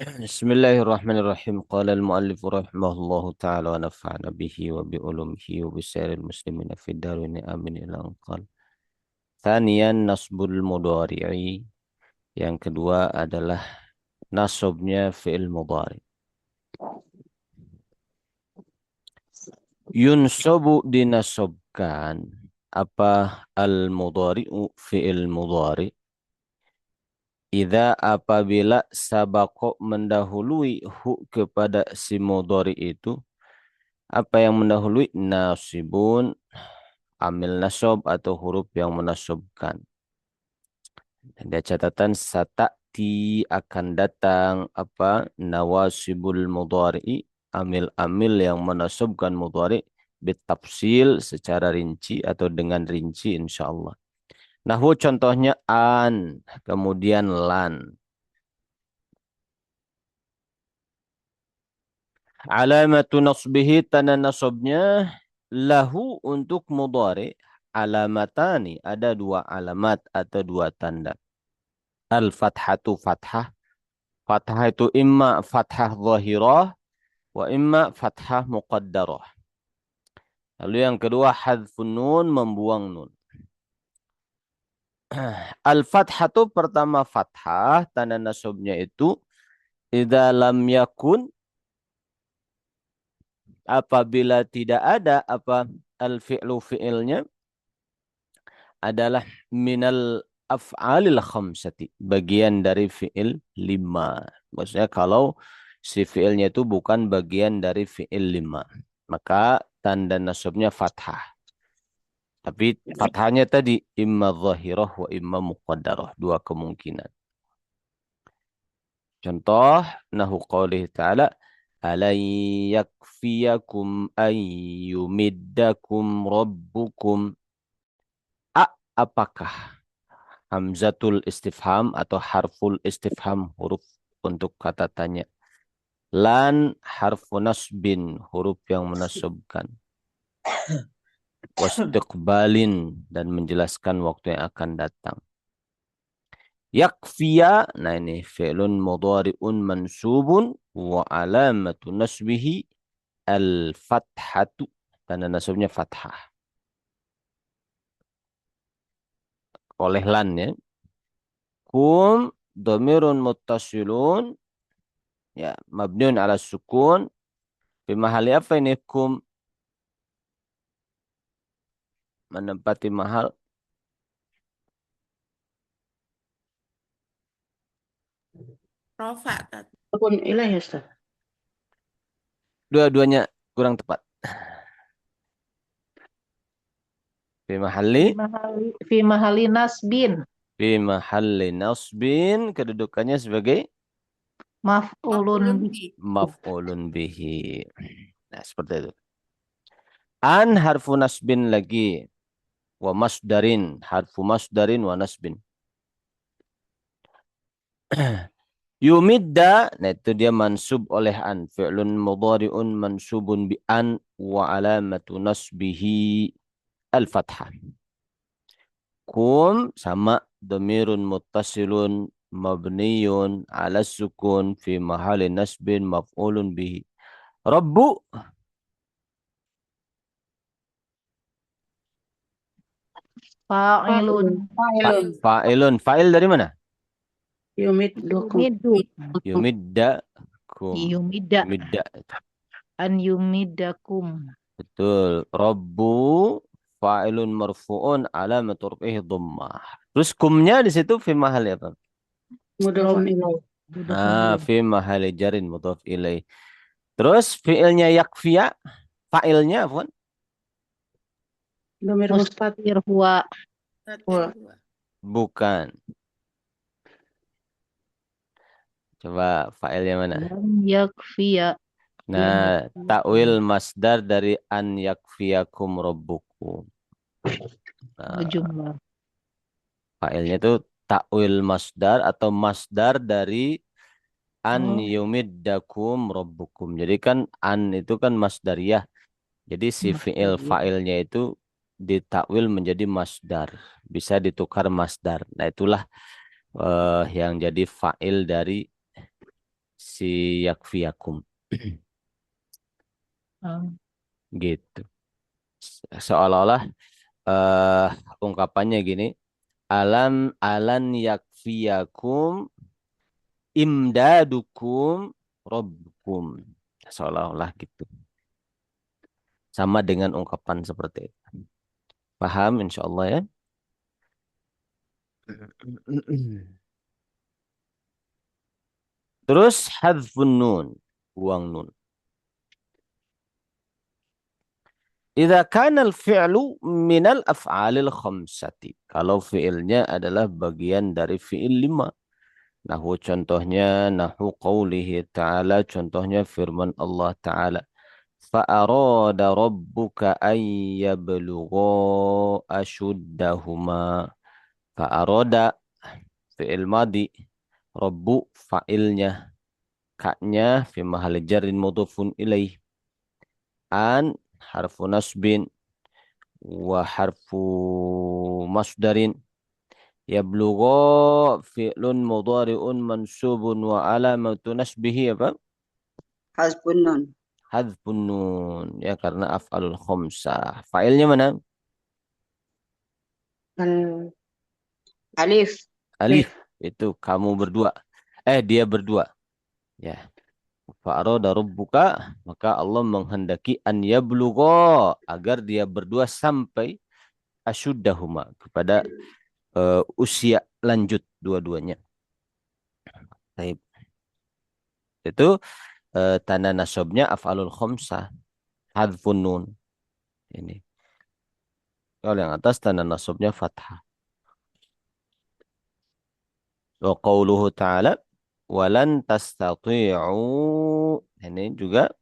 Bismillahirrahmanirrahim. Qala al-muallif rahimahullahu ta'ala wa nafa'ana bihi wa bi ulumihi wa bi sairil muslimina fid darini amin ila anqal. Thaniyan nasbul mudhari'i. Yang kedua adalah nasabnya fi'il mudhari. Yunsabu dinasabkan apa al-mudhari'u fi'il mudhari. Idza apabila sabaqo mendahului hu kepada si mudhari itu. Apa yang mendahului? Nasibun, amil nasab atau huruf yang menasabkan. Ada catatan satati akan datang apa? Nawasibul mudhari'i, amil-amil yang menasabkan mudhari' bitafsil secara rinci atau dengan rinci insyaallah. Nahwu contohnya an, kemudian lan. Alamatu nasbihi, tanda nasabnya lahu untuk mudhari alamatani, ada dua alamat atau dua tanda. Al-fathatu fathah. Fathah itu imma fathah zahirah wa imma fathah muqaddarah. Lalu yang kedua hadfun nun, membuang nun. Al-fathatu pertama fathah, tanda nasabnya itu idza lam yakun, apabila tidak ada apa al-fi'lu fi'ilnya adalah minal af'alil khamsati, bagian dari fi'il 5. Maksudnya kalau si fi'ilnya itu bukan bagian dari fi'il 5, maka tanda nasabnya fathah. Tapi fathahnya tadi imma zahirah wa imma muqaddarah, dua kemungkinan. Contoh nahu qaulih ta'ala alay yakfiyakum ayyumiddakum rabbukum. Apakah? Hamzatul istifham atau harful istifham, huruf untuk kata tanya. Lan harfu nasbin, huruf yang menasabkan. Wastiqbalin, dan menjelaskan waktu yang akan datang. Yakfiya, nah ini fi'lun mudhari'un mansubun wa alamatu nasbihi al-fathatu, tanda nasabnya fathah. Oleh lan ya. Kum dhamirun muttasilun, ya mabniun ala sukun fi mahali apa ini? Kum menempati mahal Rofa tadi. Pun ilahi Ustaz. dua-duanya kurang tepat. Fi mahali Fi mahali nasbin. fi mahalli nasbin, kedudukannya sebagai Maf'ulun bi. maf'ulun bihi. Nah, seperti itu. An harfu nasbin lagi, wa masdarin harfu masdarin wa nasbin. Yumidda, nah itu dia mansub oleh an, fi'lun mudhari'un mansubun bi an wa alamatu nasbihi al-fathah. Kum sama dhamirun muttasilun mabniyun ala sukun fi mahali nasbin maf'ulun bihi. Rabbu Fa'ilun. fa'ilun. Fa'il dari mana? Yumiddukum. Yumiddakum. Yumidda. Yumidda. An yumiddakum. Betul. Rabbu fa'ilun marfu'un alamatu raf'ihi dhammah. Terus kumnya di situ fi mahali apa? Mudhafun ilaih. Fi mahali jarin mudhaf ilaih. Terus fi'ilnya yakfiya, fa'ilnya apa? Dhamir mustatir huwa. Bukan. Coba fa'ilnya mana? Lam yakfiya. Nah, takwil masdar dari an yakfiyakum rabbukum. Nah, Jumlah. fa'ilnya itu takwil masdar atau masdar dari an yumiddakum rabbukum. Jadi kan an itu kan masdariyah. Jadi si fi'il fa'ilnya itu ditakwil menjadi masdar. Bisa ditukar masdar. Nah, itulah yang jadi fa'il dari si yakfiyakum. Gitu. Seolah-olah ungkapannya gini, alan yakfiyakum imdadukum rabbukum. Seolah-olah gitu. Sama dengan ungkapan seperti itu. Paham insyaallah ya? Terus hadfun nun, buang nun. Idza kana al-fi'lu minal af'alil khamsati. Kalau fi'ilnya adalah bagian dari fi'il 5. Nahu contohnya, nahu qawlihi ta'ala, contohnya firman Allah Ta'ala. Fa'arada rabbuka an yablugha ashuddahuma. Fa'arada, fi'il madi. Rabbu, fa'ilnya. Ka'nya, fi mahali jarrin mudhufun ilaih. An, harfu nasbin. Wa harfu masdarin. Yablugha fi'lun mudhari'un mansubun wa alamatu nasbihi apa? Hasbun nun. Hadfun nun. Ya karena af'alul khamsah. Fa'ilnya mana? Al- Alif. Alif. Itu kamu berdua. Dia berdua. Ya. Fa'arada rabbuka. Maka Allah menghendaki an yablugha. Agar dia berdua sampai asyuddahuma. Kepada usia lanjut dua-duanya. Baik. Itu tanda nasabnya af'alul khamsah. Hadfun nun. Ini. Kalau yang atas tanda nasabnya fathah. Wa qawluhu ta'ala walan tastati'u. Ini juga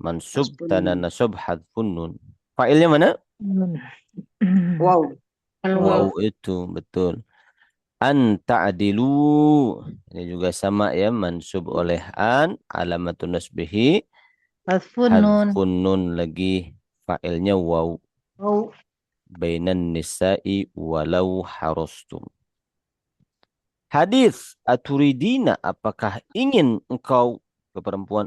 mansub Hasbun tanda nun. nasab hadfun nun. Fa'ilnya mana? Wow. Wow itu betul. An ta'dilu. Ini juga sama ya mansub oleh an alamatun nasbihi Hadfun nun. hadfun nun lagi fa'ilnya wow. Bainan nisa'i walau harustum. Hadis aturidina apakah ingin engkau ke perempuan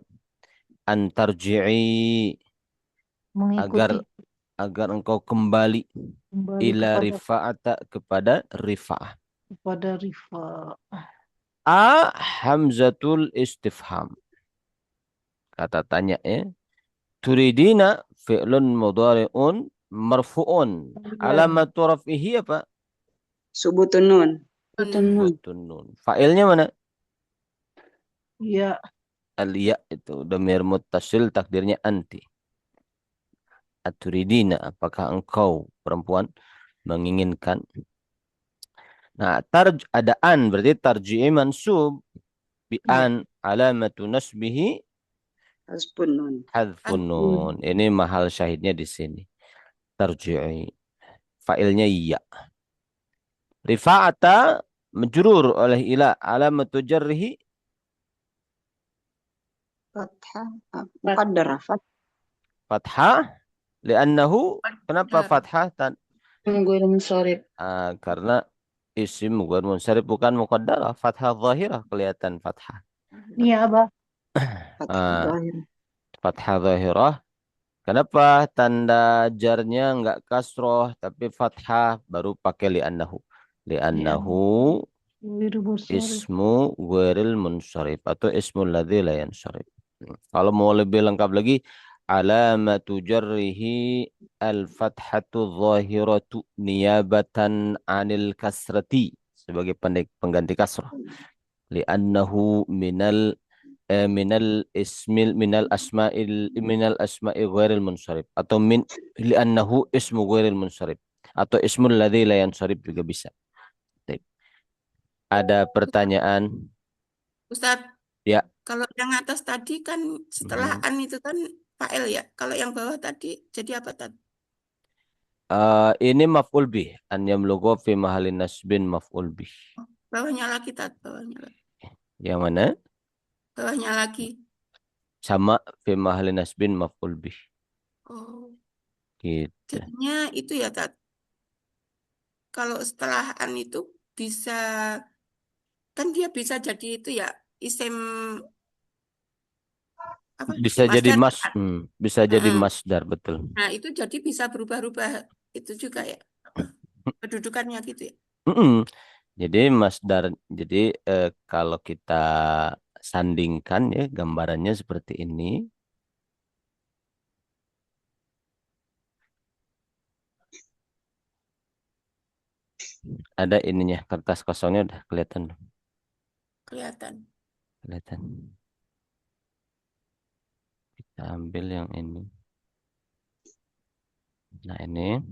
antarji'i agar Mengikuti agar engkau kembali ila kepada rifa'ata kepada rifa'ah. Rifa. Hamzatul istifham. Kata tanya ya. Turidina fi'lun mudhari'un marfu'un. Alamatu raf'ihi apa? Subutun nun. Subutun nun. Fa'ilnya mana? Ya. Al-ya itu dhamir muttasil takdirnya anti. Aturidina apakah engkau perempuan menginginkan. Nah, ada an berarti tarji'i mansub bi an alamatu nasbihi Hasbun nun. hadfun nun. Ini mahal syahidnya di sini. Tarji'i. Fa'ilnya iya. Rifa'ata majrur oleh ila alamatu jarrihi Fathah. Muqaddarah. fathah li'annahu kenapa fathah Gue mensorip. karena isim bukan munsharif bukan muqaddarah fathah zahirah kelihatan fathah. Iya, Abah. Fathah Ah, zahir. fathah zahirah. Kenapa tanda jarnya enggak kasroh tapi fathah baru pakai li'annahu. Li'annahu Wiru bersorip. ismu ghairil munsharif atau ismul ladzi la yansharif. Kalau mau lebih lengkap lagi alamatu jarrihi al-fathatu zahiratu niyabatan anil kasrati sebagai pengganti kasrah. Li'annahu minal asma'i ghairil munsharif atau li'annahu ismu ghairil munsharif atau ismul ladzi la yansharif juga bisa. Baik. Ada pertanyaan? Ustadz, Ya. kalau yang atas tadi kan setelah an itu kan fa'il ya. Kalau yang bawah tadi jadi apa tadi? Ini maf'ul bih. An yamlugha fi mahalin nasbin maf'ul bih. Bawahnya lagi tadi, bawahnya lagi. Yang mana? Bawahnya lagi. Sama fi mahalin nasbin maf'ul bih. Oh, Gitu. jadinya itu ya Tat. Kalau setelah an itu bisa kan dia bisa jadi itu ya isim apa Bisa jadi masdar mas, kan? bisa jadi Heeh. masdar, betul. Nah, itu jadi bisa berubah-ubah itu juga ya, apa kedudukannya gitu ya. Mm-mm. Jadi masdar, jadi kalau kita sandingkan ya gambarannya seperti ini. Ada ininya, kertas kosongnya udah kelihatan, Kelihatan. kelihatan. Kita ambil yang ini. Nah ini,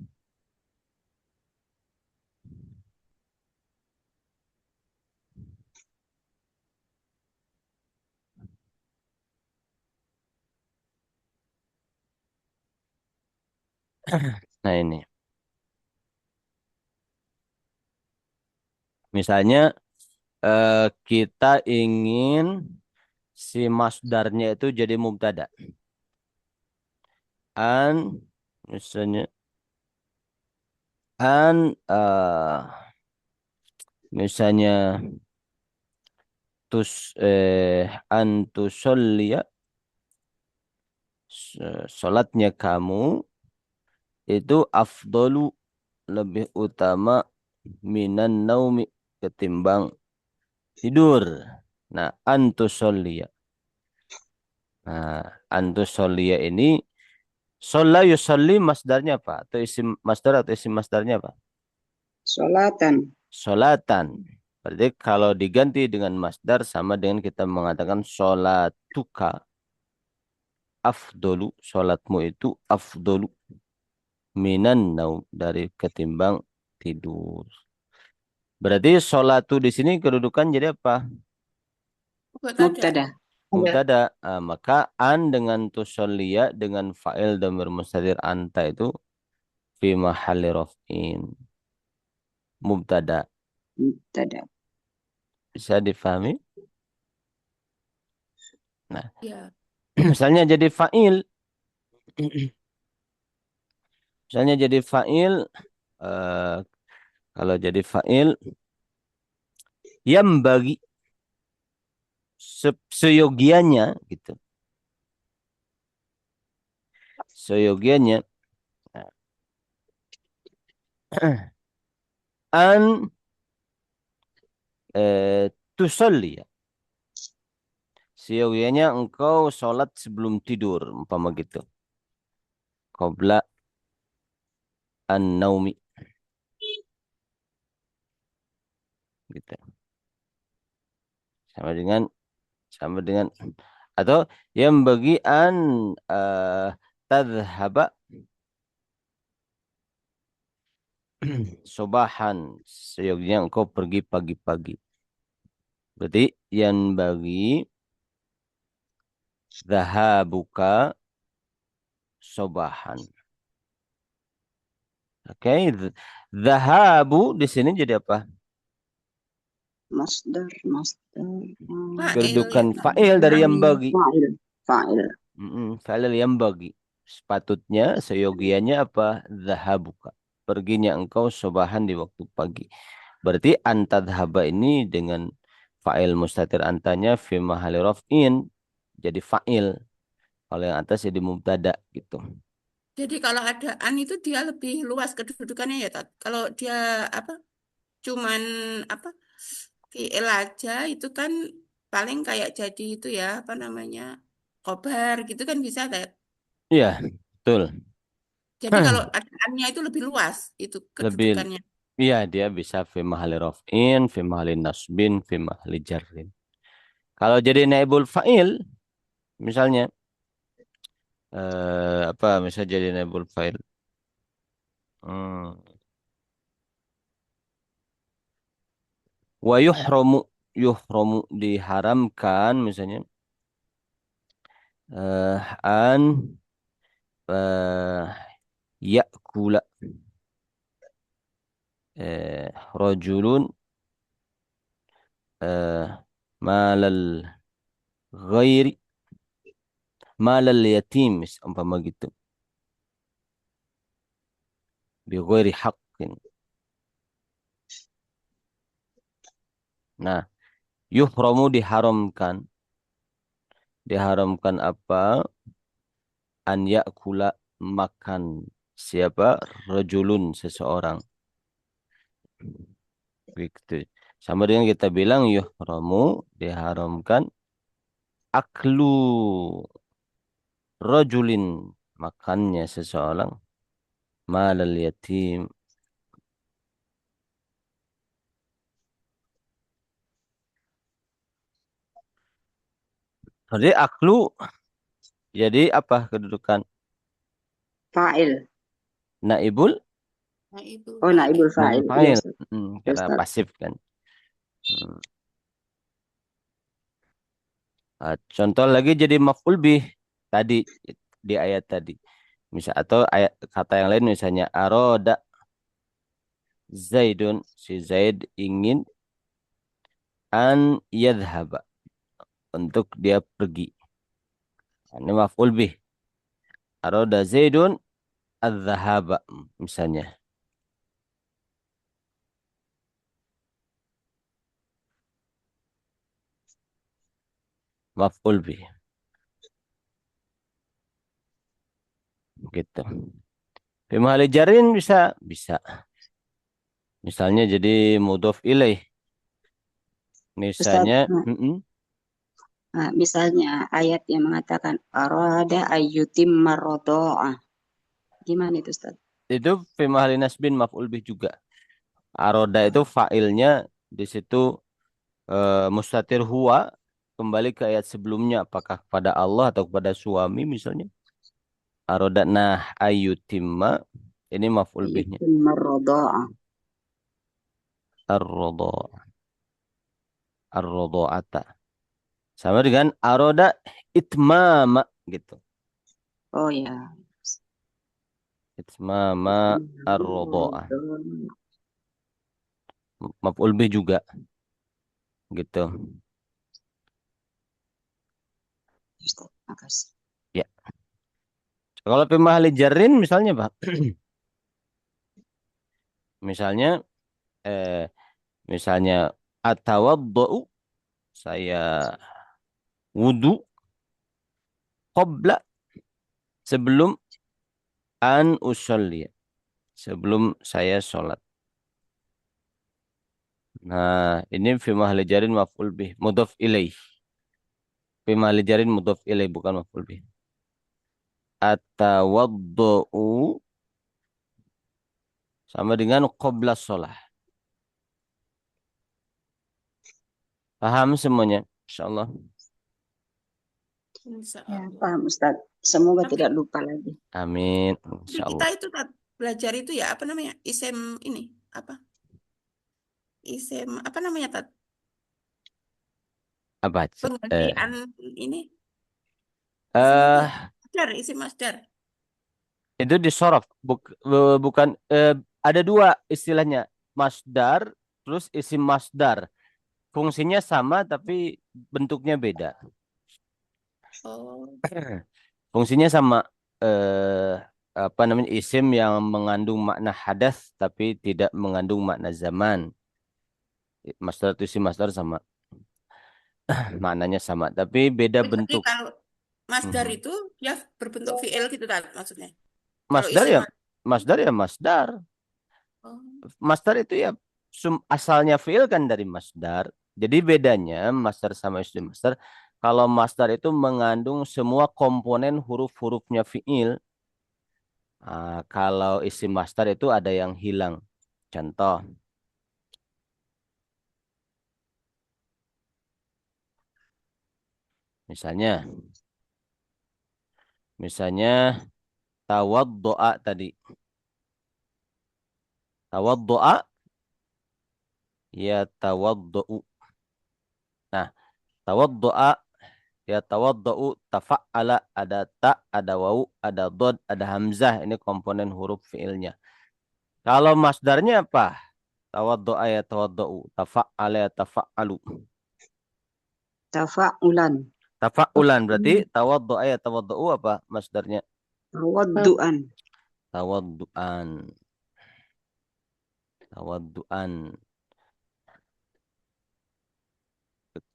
nah ini. Misalnya kita ingin si masdarnya itu jadi mubtada. An, misalnya, an, misalnya antusollia, sholatnya kamu itu afdolu, lebih utama minan naumi, ketimbang tidur. Nah, antusollia. Nah, antusollia ini sholla yusolli masdarnya apa? Atau isim masdar atau isim masdarnya apa? Sholatan. Sholatan. Berarti kalau diganti dengan masdar sama dengan kita mengatakan sholatuka afdolu. Sholatmu itu afdolu minan naum, dari ketimbang tidur. Berarti sholatu di sini kedudukan jadi apa? Buat ada. Mubtada. Mubtada. Maka an dengan tusollia dengan fa'il dhamir mustatir anta itu fi mahalli raf'in. Mubtada. Mubtada. Bisa difahami? Nah, Ya. misalnya jadi fa'il. Misalnya jadi fa'il. eh, Kalau jadi fa'il. Yang bagi seyogianya gitu. Seyogianya. An tusolli. Seyogianya engkau sholat sebelum tidur. Umpama gitu. Qabla an-naumi. Gitu. Sama dengan sama dengan atau yang bagi an tadhhaba sobahan, seyogianya engkau pergi pagi-pagi. Berarti yang bagi dhahabuka sobahan. Oke, dhahabu di sini jadi apa? Masdar. Masdar. Fa'il Kedudukan ya. fa'il dari yang bagi. Fa'il. Fa'il. Fa'il yang bagi. Sepatutnya seyogianya apa? Dhahabuka. Perginya engkau sobahan di waktu pagi. Berarti antadhaba ini dengan fa'il mustatir antanya fi mahali raf'in jadi fa'il. Kalau yang atas jadi mubtada gitu. Jadi kalau ada an itu dia lebih luas kedudukannya ya, Tat. Kalau dia apa cuman apa fi'il aja itu kan paling kayak jadi itu ya apa namanya kobar gitu kan bisa Tat. Iya, betul. Jadi kalau ada an-nya itu lebih luas itu Lebih, kedudukannya. iya dia bisa fi mahali raf'in, fi mahali nasbin, fi mahali jarrin. Kalau jadi naibul fa'il, misalnya, apa, misalnya jadi naibul fa'il. Hmm. Wa yuhramu, yuhramu diharamkan, misalnya, an eh, ya'kula rajulun eh, malal ghairi, malal yatim, umpama gitu, bi ghairi haqqin. Nah, yuhramu diharamkan Diharamkan apa? An ya'kula, makan. Siapa? Rajulun, seseorang. Begitu. Sama dengan kita bilang yuhramu, diharamkan aklu rajulin, makannya seseorang, malal yatim. Jadi aklu jadi apa kedudukan? Fa'il. Naibul Naibul Oh, naibul fa'il. fa'il. Iya, fa'il. Ustaz. Ya, Karena Ustaz. pasif kan. Hmm. Contoh lagi jadi maf'ul bih tadi di ayat tadi. Misal atau ayat kata yang lain misalnya aroda Zaidun, si Zaid ingin an yadhhaba, untuk dia pergi. Ini maf'ul bih. Aroda Zaidun adz-dzahaba misalnya. Maf'ul bih. Gitu. Fi mahalli jarrin bisa. Misalnya jadi mudhof ilaih. Ustaz, Misalnya misalnya ayat yang mengatakan arada ayyutim marrodo'ah. Gimana itu, Ustaz? itu fi mahalli nasbin maf'ul bih juga. Aroda itu fa'ilnya di situ mustatir huwa, kembali ke ayat sebelumnya, apakah kepada Allah atau kepada suami misalnya. Aroda nah ayyutimma, ini maf'ul bihnya. Ayyutim marrodo'ah. Ar-rodo, ar-rodo'ata. Sama dengan aroda itmama gitu. Oh ya. Itmama ar-rodo'ah. Maf'ul bih juga gitu. Ustaz, makasih. Ya. Kalau fi mahalli jarrin misalnya Pak. Misalnya eh misalnya atawaddu, saya wudu qabla, sebelum an usolli, sebelum saya sholat. Nah, ini fi mahalli jarin maf'ul bih mudhaf ilaih. Fi mahalli jarin mudhaf ilaih, bukan maf'ul bih. Atawaddu sama dengan qabla sholah. Paham semuanya? Insyaallah. Insya Ya. Allah. Paham, Ustaz. Semoga Tapi tidak lupa lagi. Amin. kita Insyaallah. itu belajar itu ya apa namanya? Isem ini apa? Isem apa namanya Tat? Apa? Penggantian ini isem apa Eh ya? Masdar, isim masdar. itu disorof, bukan, ada dua istilahnya, masdar terus isim masdar. Fungsinya sama tapi bentuknya beda. Oh, Fungsinya sama, eh apa namanya, isim yang mengandung makna hadas tapi tidak mengandung makna zaman. Masdar itu isim masdar sama, maknanya sama tapi beda jadi bentuk. kalau masdar Mhm. itu dia berbentuk fiil gitu Tat maksudnya. Kalau Masdar isim ya, masdar ya masdar. oh, Masdar itu ya asalnya fiil kan dari masdar. Jadi bedanya masdar sama isim masdar, kalau masdar itu mengandung semua komponen huruf-hurufnya fiil. Kalau isim masdar itu ada yang hilang. Contoh, misalnya tawaddoa tadi. Tawaddoa ya tawaddou. Nah, tawaddoa ya tawaddou, tafa'ala, ada ta, ada wawu, ada dod, ada hamzah. Ini komponen huruf fiilnya. Kalau masdarnya apa? Tawaddo'a ya tawaddou, tafa'ala ya tafa'alu. Tafa'ulan. Tafa'ulan berarti tawaddo'a ya tawaddou, apa masdarnya? Tawaddu'an. Tawaddu'an. Tawaddu'an.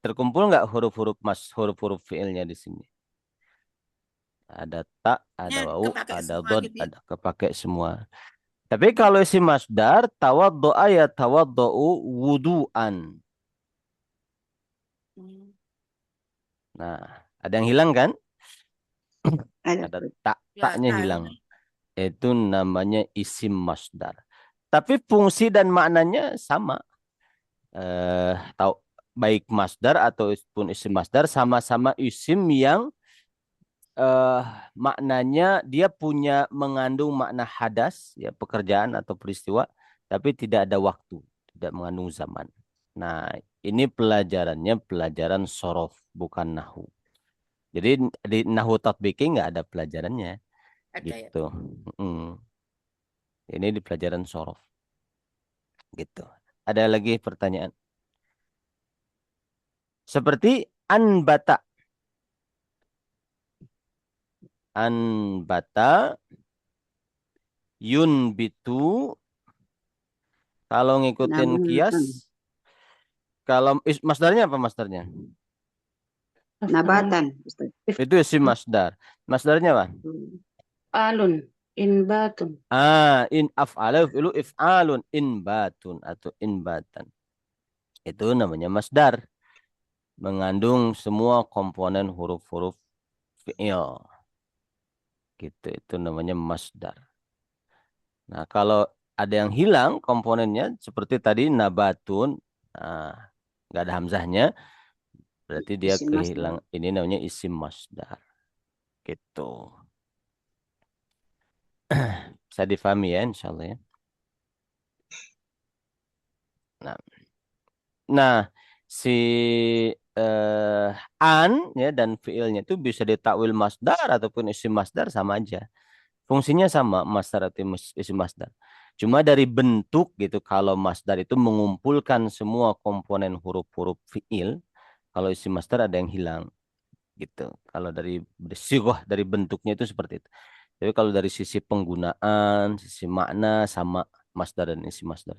Terkumpul nggak huruf-huruf fiilnya di sini? Ada ta, ada wau, Kepake ada semua dod, gitu ya. ada kepake semua. Tapi kalau isim masdar, tawaddo'a ya tawaddo'u wudu'an. Hmm. Nah, ada yang hilang kan? Ada. Ada tak, Ya, taknya tahu. hilang. Itu namanya isim masdar. Tapi fungsi dan maknanya sama. Tahu baik masdar ataupun isim masdar sama-sama isim yang eh, maknanya dia punya mengandung makna hadas, ya pekerjaan atau peristiwa, tapi tidak ada waktu, tidak mengandung zaman. Nah, ini pelajarannya pelajaran sorof, bukan nahu. Jadi di nahu tatbiki nggak ada pelajarannya, Ada ya. gitu. Mm. Ini di pelajaran sorof, gitu. Ada lagi pertanyaan? Seperti anbata, anbata, yunbitu. Kalau ngikutin kias, Namun, kalau masdarnya apa masdarnya? nabatan, Ustaz. Itu isim masdar. Masdarnya apa? Alun. Inbatun. In af'ala fi'lu if'alun inbatun atau inbatan. Itu namanya masdar. Mengandung semua komponen huruf-huruf fi'il. Gitu. Itu namanya masdar. Nah, kalau ada yang hilang komponennya seperti tadi nabatun, nah, nggak ada hamzahnya, berarti dia Isim masdar. kehilangan. Ini namanya isim masdar. Gitu. Bisa difahami ya, insya Allah ya. Nah, nah si an ya dan fiilnya itu bisa ditakwil masdar ataupun isim masdar sama aja. Fungsinya sama masdar atau isim masdar. Cuma dari bentuk gitu kalau masdar itu mengumpulkan semua komponen huruf-huruf fiil, kalau isim masdar ada yang hilang gitu. Kalau dari sigoh dari bentuknya itu seperti itu. Tapi kalau dari sisi penggunaan, sisi makna sama masdar dan isim masdar.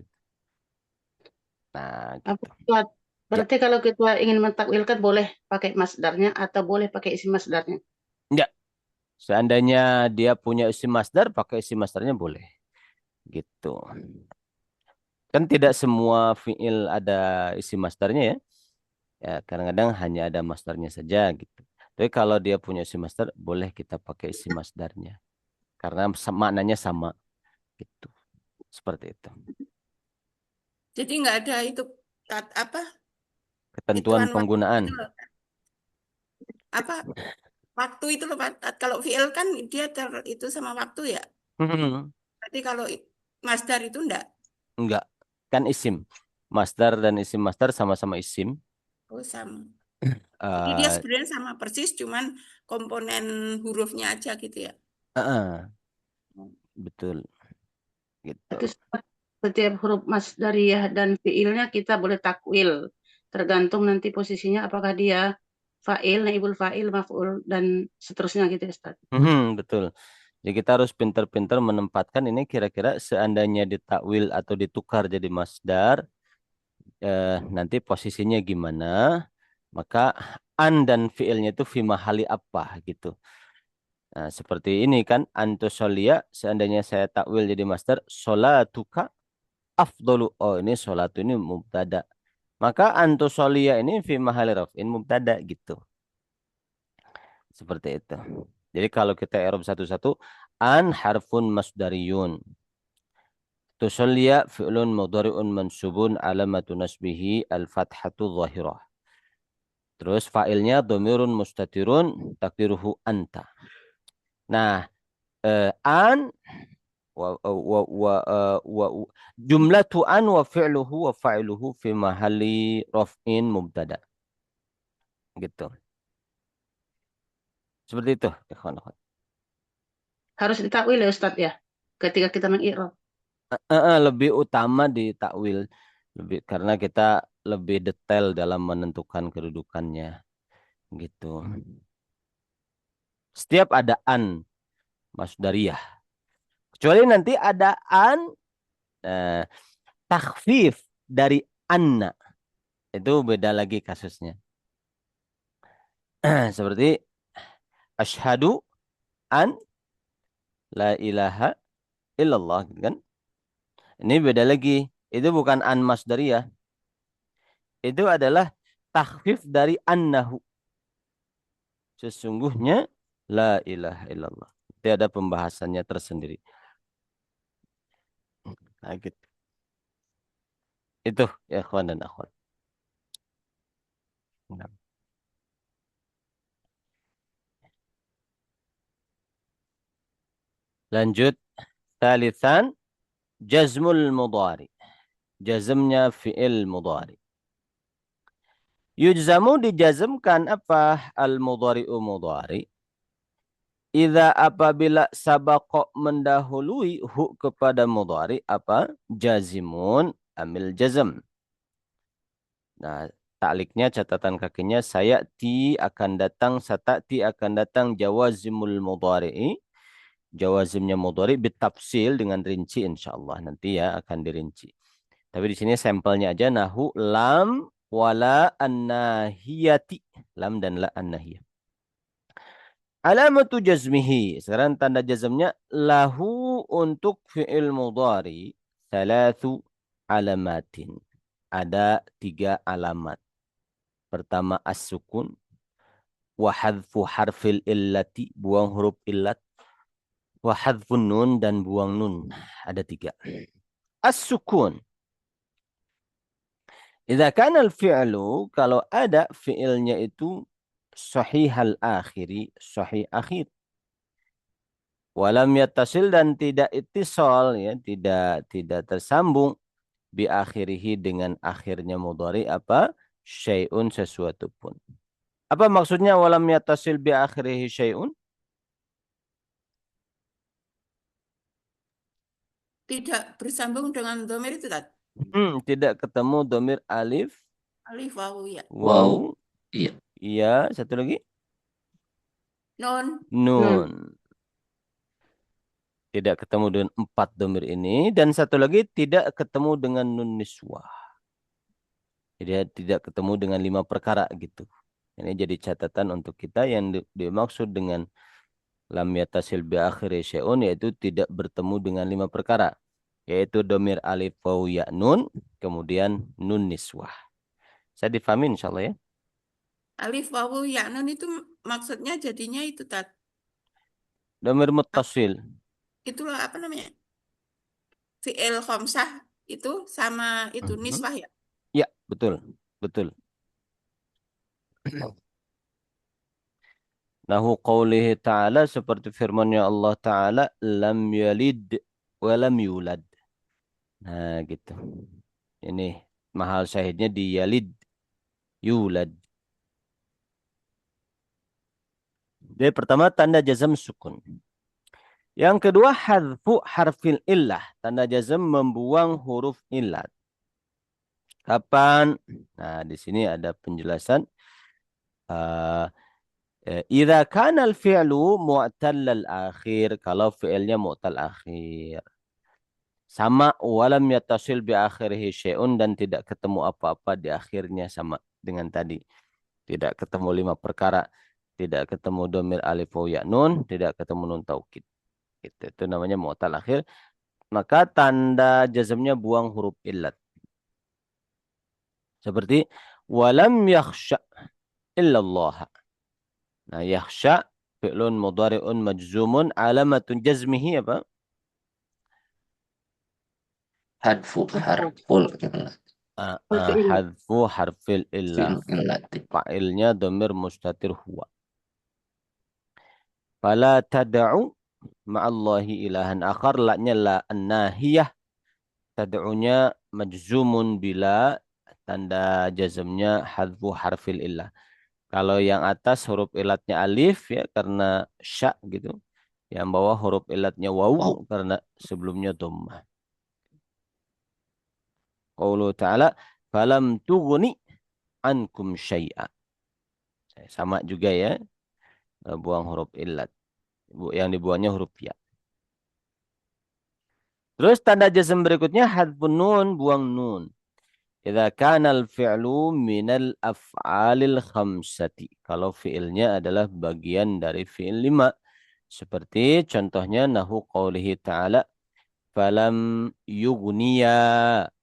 Nah, Apa, gitu. Ustaz? Ya, Berarti kalau kita ingin mentakwilkan boleh pakai masdarnya atau boleh pakai isi masdarnya. ya. Seandainya dia punya isim masdar, pakai isim masdarnya boleh. Gitu. Kan tidak semua fiil ada isim masdarnya ya. Ya, kadang-kadang hanya ada masdarnya saja gitu. Tapi kalau dia punya isim masdar, boleh kita pakai isim masdarnya. Karena maknanya sama gitu. Seperti itu. Jadi nggak ada itu apa Ketentuan hitungan waktu penggunaan. itu loh. Apa waktu itu loh Pak. Kalau VL kan dia itu sama waktu ya. Berarti kalau Masdar itu enggak. Enggak. Kan isim. Masdar dan isim masdar sama-sama isim. Oh sama. Jadi dia Eh, sebenarnya sama persis, cuman komponen hurufnya aja gitu ya. eh, betul. Gitu. Berarti setiap huruf masdariyah dan fiilnya kita boleh takwil. Tergantung nanti posisinya apakah dia fa'il, naibul fa'il, maf'ul, dan seterusnya gitu ya, Ustaz. Betul. Jadi kita harus pintar-pintar menempatkan ini kira-kira seandainya ditakwil atau ditukar jadi masdar, nanti posisinya gimana? Maka an dan fiilnya itu fi mahali apa gitu. Nah, seperti ini kan antusolia seandainya saya takwil jadi masdar solatuka afdolu. Oh, ini solatu ini mubtada. Maka antusolia ini fi mahali raf'in mubtada gitu. Seperti itu. Jadi kalau kita i'rab satu-satu an harfun masdariyun. Tusalliya fi'lun mudhari'un mansubun alamatu nasbihi al-fathatu zahirah. Terus fa'ilnya dhamirun mustatirun takdiruhu anta. Nah, an wa jumlatu an wa fa'iluhu fi mahalli raf'in mubtada. Gitu. Seperti itu, ikhwan akhwat. Harus ditakwil ya, Ustaz ya, ketika kita mengi'rab. Lebih utama di takwil lebih karena kita lebih detail dalam menentukan kedudukannya gitu. Setiap ada an masdariyah. Kecuali nanti ada an takhfif dari anna. Itu beda lagi kasusnya. Seperti asyhadu an la ilaha illallah gitu kan. Ini beda lagi. Itu bukan an masdariyah. Itu adalah takhfif dari annahu. Sesungguhnya la ilaha illallah. Itu ada pembahasannya tersendiri. Nah, gitu. Itu ya ikhwan dan akhwat. Nah. Lanjut. Thalithan jazmul mudhari. Jazmnya fi'il mudhari. Yujzamu dijazmkan apa? Al-mudhari'u mudhari. Idza apabila sabaqa mendahului hu kepada mudhari apa? Jazimun amil jazm. Nah, takliknya catatan kakinya sayati akan datang, satati akan datang jawazimul mudhari'i. Jawazimnya mudhari bitafsil dengan rinci insyaallah nanti ya akan dirinci. Tapi di sini sampelnya aja nahu lam wala an-nahiyati. Lam dan la an-nahiyah. Alamatu jazmihi. Sekarang tanda jazmnya lahu untuk fi'il mudhari thalathu alamatin. Ada 3 alamat. Pertama as-sukun wa hadfu harfil illati, buang huruf illat, wa hadfun nun dan buang nun. Ada 3. As-sukun. Idza kana al-fi'lu, kalau ada fi'ilnya itu sahihal akhiri, sahih akhir. Walam yattasil dan tidak ittisal ya, tidak tersambung bi akhirihi dengan akhirnya mudhari apa? Syai'un sesuatu pun. Apa maksudnya walam yattasil bi akhirihi syai'un? Tidak bersambung dengan domir itu Tat. Tidak ketemu domir alif, Alif wawu ya. waw, Iya. iya, satu lagi Non. nun. Tidak ketemu dengan 4 domir ini. Dan satu lagi tidak ketemu dengan nun niswah. Jadi tidak ketemu dengan 5 perkara gitu. Ini jadi catatan untuk kita yang dimaksud dengan lam yatasil bi akhiri syai'un yaitu tidak bertemu dengan 5 perkara. Yaitu domir alif waw ya nun. Kemudian nun niswah. Saya difahami insyaallah ya. Alif wawu ya non itu maksudnya jadinya itu Tat. Domir muttasil. Itulah apa namanya? Fi'il khamsah itu sama itu niswah ya. Ya, betul. Betul. Nahu qawlihi ta'ala seperti firmannya Allah Ta'ala lam yalid wa lam yulad. Nah gitu. Ini mahal syahidnya di yalid yulad. Jadi pertama tanda jazm sukun. Yang kedua hadfu harfil illah. Tanda jazm membuang huruf illat. Kapan? Nah di sini ada penjelasan. Idza kana al-fi'lu mu'tal al-akhir. Kalau fi'ilnya mu'tal akhir. Sama walam yatasil bi akhirihi syai'un dan tidak ketemu apa-apa di akhirnya sama dengan tadi. Tidak ketemu 5 perkara. Tidak ketemu domir alif waw ya nun, tidak ketemu nun taukid. Itu namanya mu'tal akhir. Maka tanda jazmnya buang huruf illat. Seperti walam yakhsha illallah. Nah, yakhsha fi'lun mudhari'un majzumun alamatun jazmihi apa? Hadfu harful illat. Hadfu harfil illah. Illat. Fa'ilnya domir mustatir huwa. Fala tada'u ma'allahi ilahan akhar. La'nya la an-nahiyah. Tad'unya majzumun bila. Tanda jazmnya hadfu harfil illah. Kalau yang atas huruf ilatnya alif ya karena sya gitu. Yang bawah huruf ilatnya waw karena sebelumnya dhammah. Qauluhu ta'ala falam tughni ankum syai'a. Sama juga ya. Buang huruf illat. Yang dibuangnya huruf ya. Terus tanda jazm berikutnya hadfun nun, buang nun. Idza kana al-fi'lu minal af'alil khamsati. Kalau fi'ilnya adalah bagian dari fi'il 5. Seperti contohnya nahu qaulihi ta'ala falam yughniya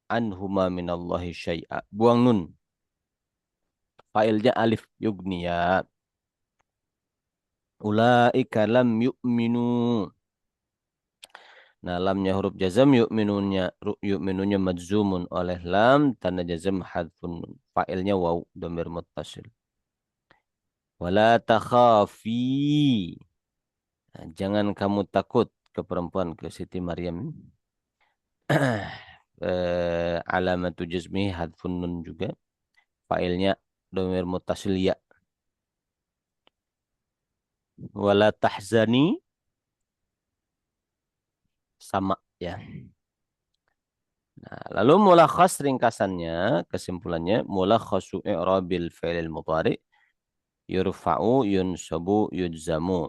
anhuma minallahi syai'a. Buang nun. Fa'ilnya alif yughniya. Ulaika lam yu'minu. Nah, lamnya huruf jazam, yu'minunnya majzumun oleh lam, tanda jazam hadfun nun. Fa'ilnya waw, dhamir muttasil. Wala takhafi. Nah, jangan kamu takut ke perempuan, ke Siti Maryam. Alamatu jazmi hadfun nun juga. Fa'ilnya dhamir muttasil ya. Wala tahzani. Sama ya. Nah, lalu mulakhas ringkasannya, kesimpulannya, mulakhasu i'rabil fi'lil mudhari yurfa'u yunsabu yujzamu.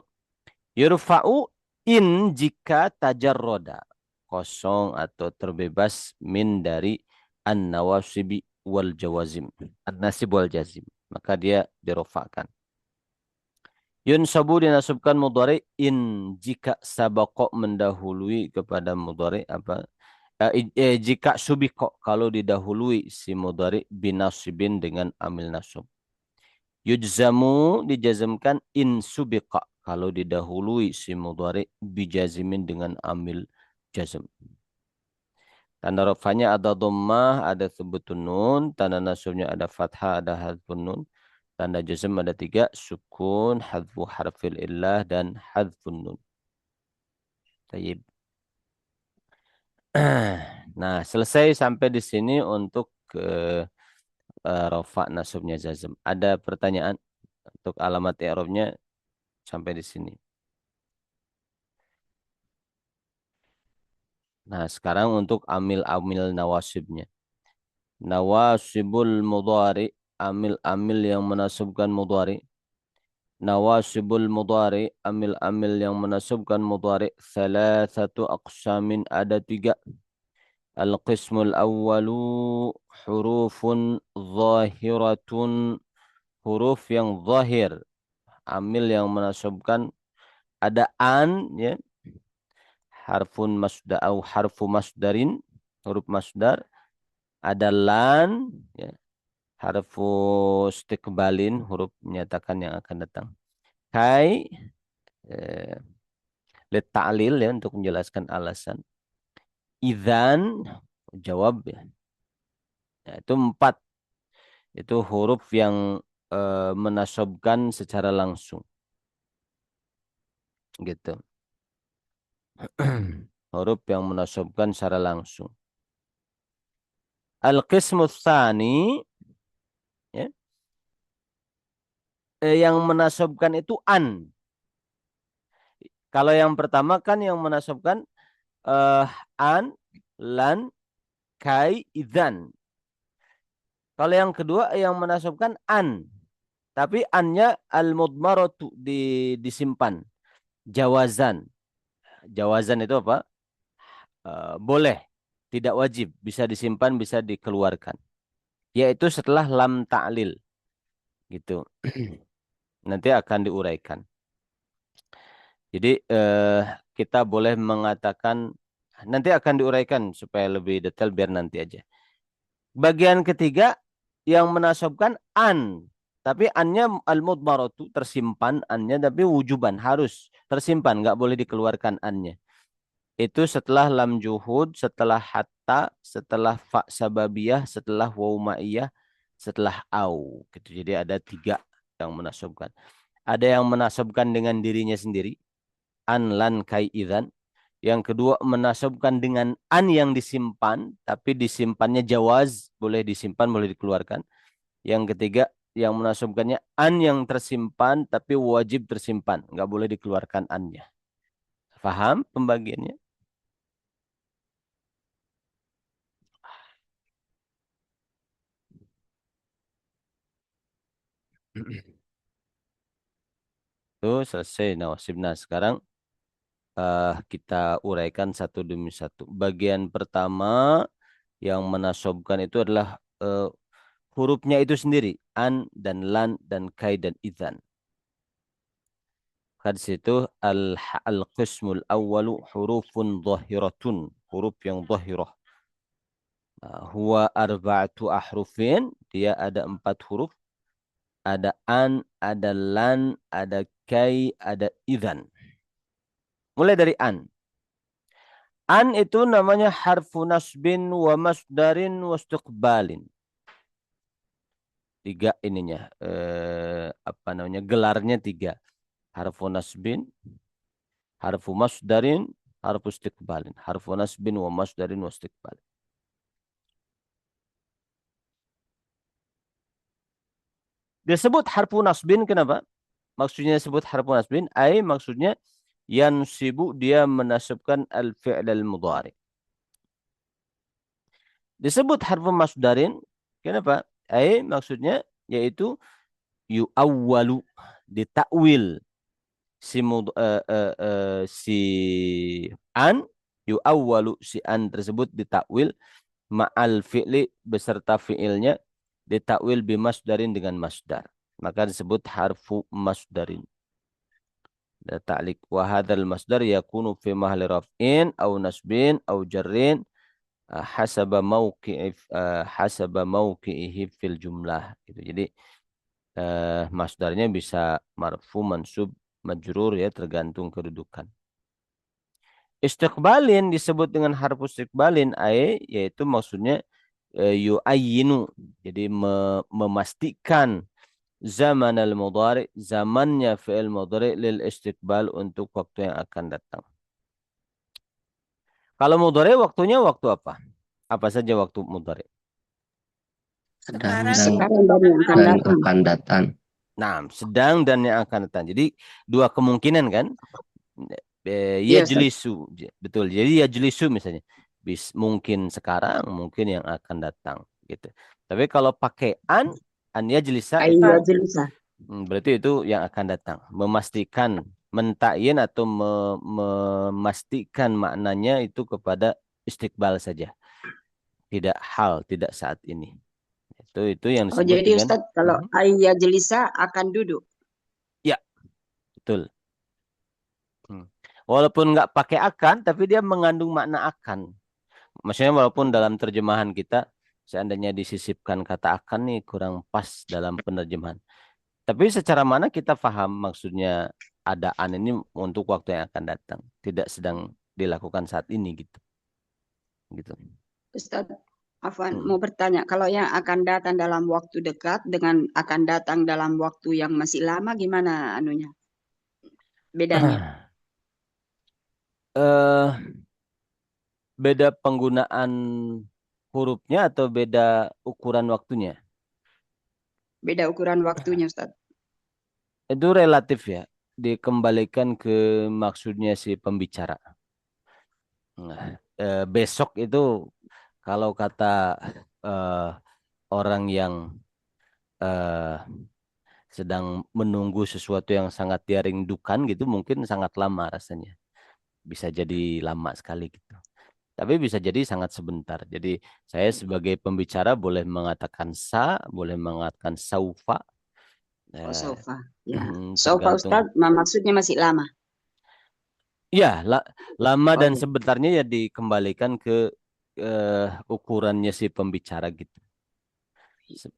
Yurfa'u in jika tajarroda, kosong atau terbebas min dari an-nawasibi wal jawazim. An-nasib wal jazim. Maka dia dirofakkan. Yunsabu dinasubkan mudhari in jika sabaqo mendahului kepada mudhari apa? Jika subiko kalau didahului si mudhari binasibin dengan amil nasub. Yujzamu dijazmkan in subiqa kalau didahului si mudhari bijazimin dengan amil jazm. Tanda rafanya ada dhammah, ada thubutun nun, tanda nasubnya ada fathah, ada hadfun nun. Tanda jazm ada 3, sukun, hadfu harfil illah dan hadfun nun. Tayyib. Nah, selesai sampai di sini untuk rafa nasubnya jazm. Ada pertanyaan untuk alamat i'rabnya sampai di sini. Nah, sekarang untuk amil-amil nawasibnya. Nawasibul mudhari, amil-amil yang menasubkan mudhari. Nawasibul mudhari, amil-amil yang menasubkan mudhari. Thalathatu aqsamin, ada 3. Al-qismul awwalu hurufun zahiratun, huruf yang zahir. Amil yang menasubkan ada an, ya. Harfun masdar atau harfu masdarin, huruf masdar. Ada lan, ya. Harfu istiqbalin, huruf menyatakan yang akan datang. Kai, lit ta'lil, ya, untuk menjelaskan alasan. Idzan, jawab, ya. Ya, itu 4. Itu huruf yang menasabkan secara langsung. Gitu. Huruf yang menasabkan secara langsung. Al-qismu tsani, ya, yang menasabkan itu an. Kalau yang pertama kan yang menasabkan an, lan, kai, idzan. Kalau yang kedua yang menasabkan an. Tapi annya al-mudmaratu, disimpan. Jawazan. Jawazan itu apa? Boleh. Tidak wajib. Bisa disimpan, bisa dikeluarkan. Yaitu setelah lam ta'lil. Gitu. Nanti akan diuraikan. Jadi kita boleh mengatakan, nanti akan diuraikan supaya lebih detail, biar nanti aja. Bagian ketiga yang menasabkan an, tapi annya al-mudmaratu, tersimpan annya, tapi wujuban harus tersimpan, nggak boleh dikeluarkan annya. Itu setelah lam juhud, setelah hatta, setelah fa sababiyah, setelah waw ma'iyah, setelah au. Gitu. Jadi ada 3 yang menasabkan. Ada yang menasabkan dengan dirinya sendiri, an, lan, kai, idzan. Yang kedua menasabkan dengan an yang disimpan, tapi disimpannya jawaz, boleh disimpan, boleh dikeluarkan. Yang ketiga yang menasabkannya an yang tersimpan, tapi wajib tersimpan, nggak boleh dikeluarkan annya. Faham pembagiannya? Tuh selesai nawasib. Nah, sekarang kita uraikan satu demi satu. Bagian pertama yang menasabkan itu adalah hurufnya itu sendiri, an dan lan dan kai dan idzan. Di situ al-qismul awwalu hurufun zahiratun, huruf yang zahirah. Huwa arba'atu ahrufin, dia ada 4 huruf. Ada an, ada lan, ada kai, ada idzan. Mulai dari an. An itu namanya harfu nasbin wa masdarin wa istiqbalin. 3 ininya. Apa namanya? Gelarnya 3. Harfu nasbin, harfu masdarin, harfu istiqbalin. Harfu nasbin wa masdarin wa istiqbalin. Disebut harfu nasbin kenapa? Maksudnya disebut harfu nasbin, maksudnya yansibu, dia menasabkan al-fi'l al-mudhari. Disebut harfu masdarin kenapa? Maksudnya yaitu yu'awwalu, ditakwil si an, yu'awwalu si an tersebut ditakwil ma'al fi'li beserta fi'ilnya, ditakwil bimasdarin dengan masdar, maka disebut harfu masdarin. Ta'liq wa hadzal masdar yakunu fi mahli raf'in aw nasbin aw jarrin hasaba mauqi'ihi fil jumlah gitu. Jadi masdarnya bisa marfu, mansub, majrur ya, tergantung kedudukan. Istiqbalin disebut dengan harfu istiqbalin yaitu maksudnya yu'ayyinu, jadi memastikan zaman al-mudhari, zamannya fi'il mudhari lil istiqbal, untuk waktu yang akan datang. Kalau mudhari waktunya waktu apa? Apa saja waktu mudhari? Sedang Sekarang Sekarang dan yang akan dan datang. akan datang. Nah, sedang dan yang akan datang. Jadi 2 kemungkinan kan? Iya, Ustaz. Yajlisu, betul. Jadi yajlisu misalnya, mungkin sekarang, mungkin yang akan datang gitu. Tapi kalau pakai an yajlisa itu Ayya jelisa. berarti itu yang akan datang. Memastikan, mentakyin atau memastikan maknanya itu kepada istiqbal saja. Tidak hal, tidak saat ini. Itu yang Oh, disebut jadi dengan Ustaz, kalau ayya jelisa akan duduk. ya, betul. Walaupun nggak pakai akan, tapi dia mengandung makna akan. Maksudnya walaupun dalam terjemahan kita, seandainya disisipkan kata akan nih kurang pas dalam penerjemahan. Tapi secara mana kita paham maksudnya adaan ini untuk waktu yang akan datang. Tidak sedang dilakukan saat ini gitu. Gitu. Ustaz, Afwan, mau bertanya, kalau yang akan datang dalam waktu dekat dengan akan datang dalam waktu yang masih lama, gimana anunya? Bedanya? Beda penggunaan hurufnya atau beda ukuran waktunya? Beda ukuran waktunya, Ustaz. Itu relatif ya. Dikembalikan ke maksudnya si pembicara. Nah, besok itu kalau kata orang yang sedang menunggu sesuatu yang sangat dia rindukan gitu, mungkin sangat lama rasanya. Bisa jadi lama sekali gitu. Tapi bisa jadi sangat sebentar. Jadi saya sebagai pembicara boleh mengatakan boleh mengatakan saufa. Oh, sofa. Ya. Sofa, Tergantung. Ustaz, maksudnya masih lama. Ya, lama dan Oke. sebentarnya ya dikembalikan ke ukurannya si pembicara gitu.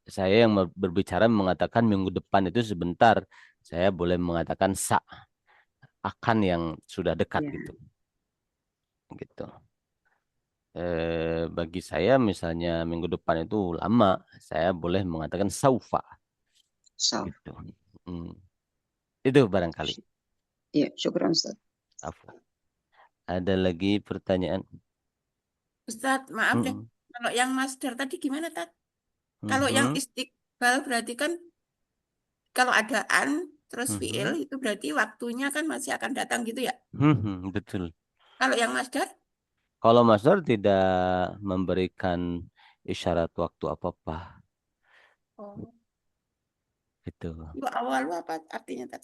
Saya yang berbicara mengatakan minggu depan itu sebentar. Saya boleh mengatakan akan yang sudah dekat Ya. gitu. Gitu. Bagi saya misalnya minggu depan itu lama, saya boleh mengatakan saufa. So. Gitu. Itu barangkali. Iya, syukran Ustaz. Afwan. Ada lagi pertanyaan? Ustadz, maaf deh. Kalau yang masdar tadi gimana, Tat? Kalau yang istiqbal berarti kan kalau ada an terus fiil itu berarti waktunya kan masih akan datang gitu ya? Betul. Kalau yang masdar? Kalau masdar tidak memberikan isyarat waktu apa-apa. Oh. Gitu. Awal apa artinya, Tat?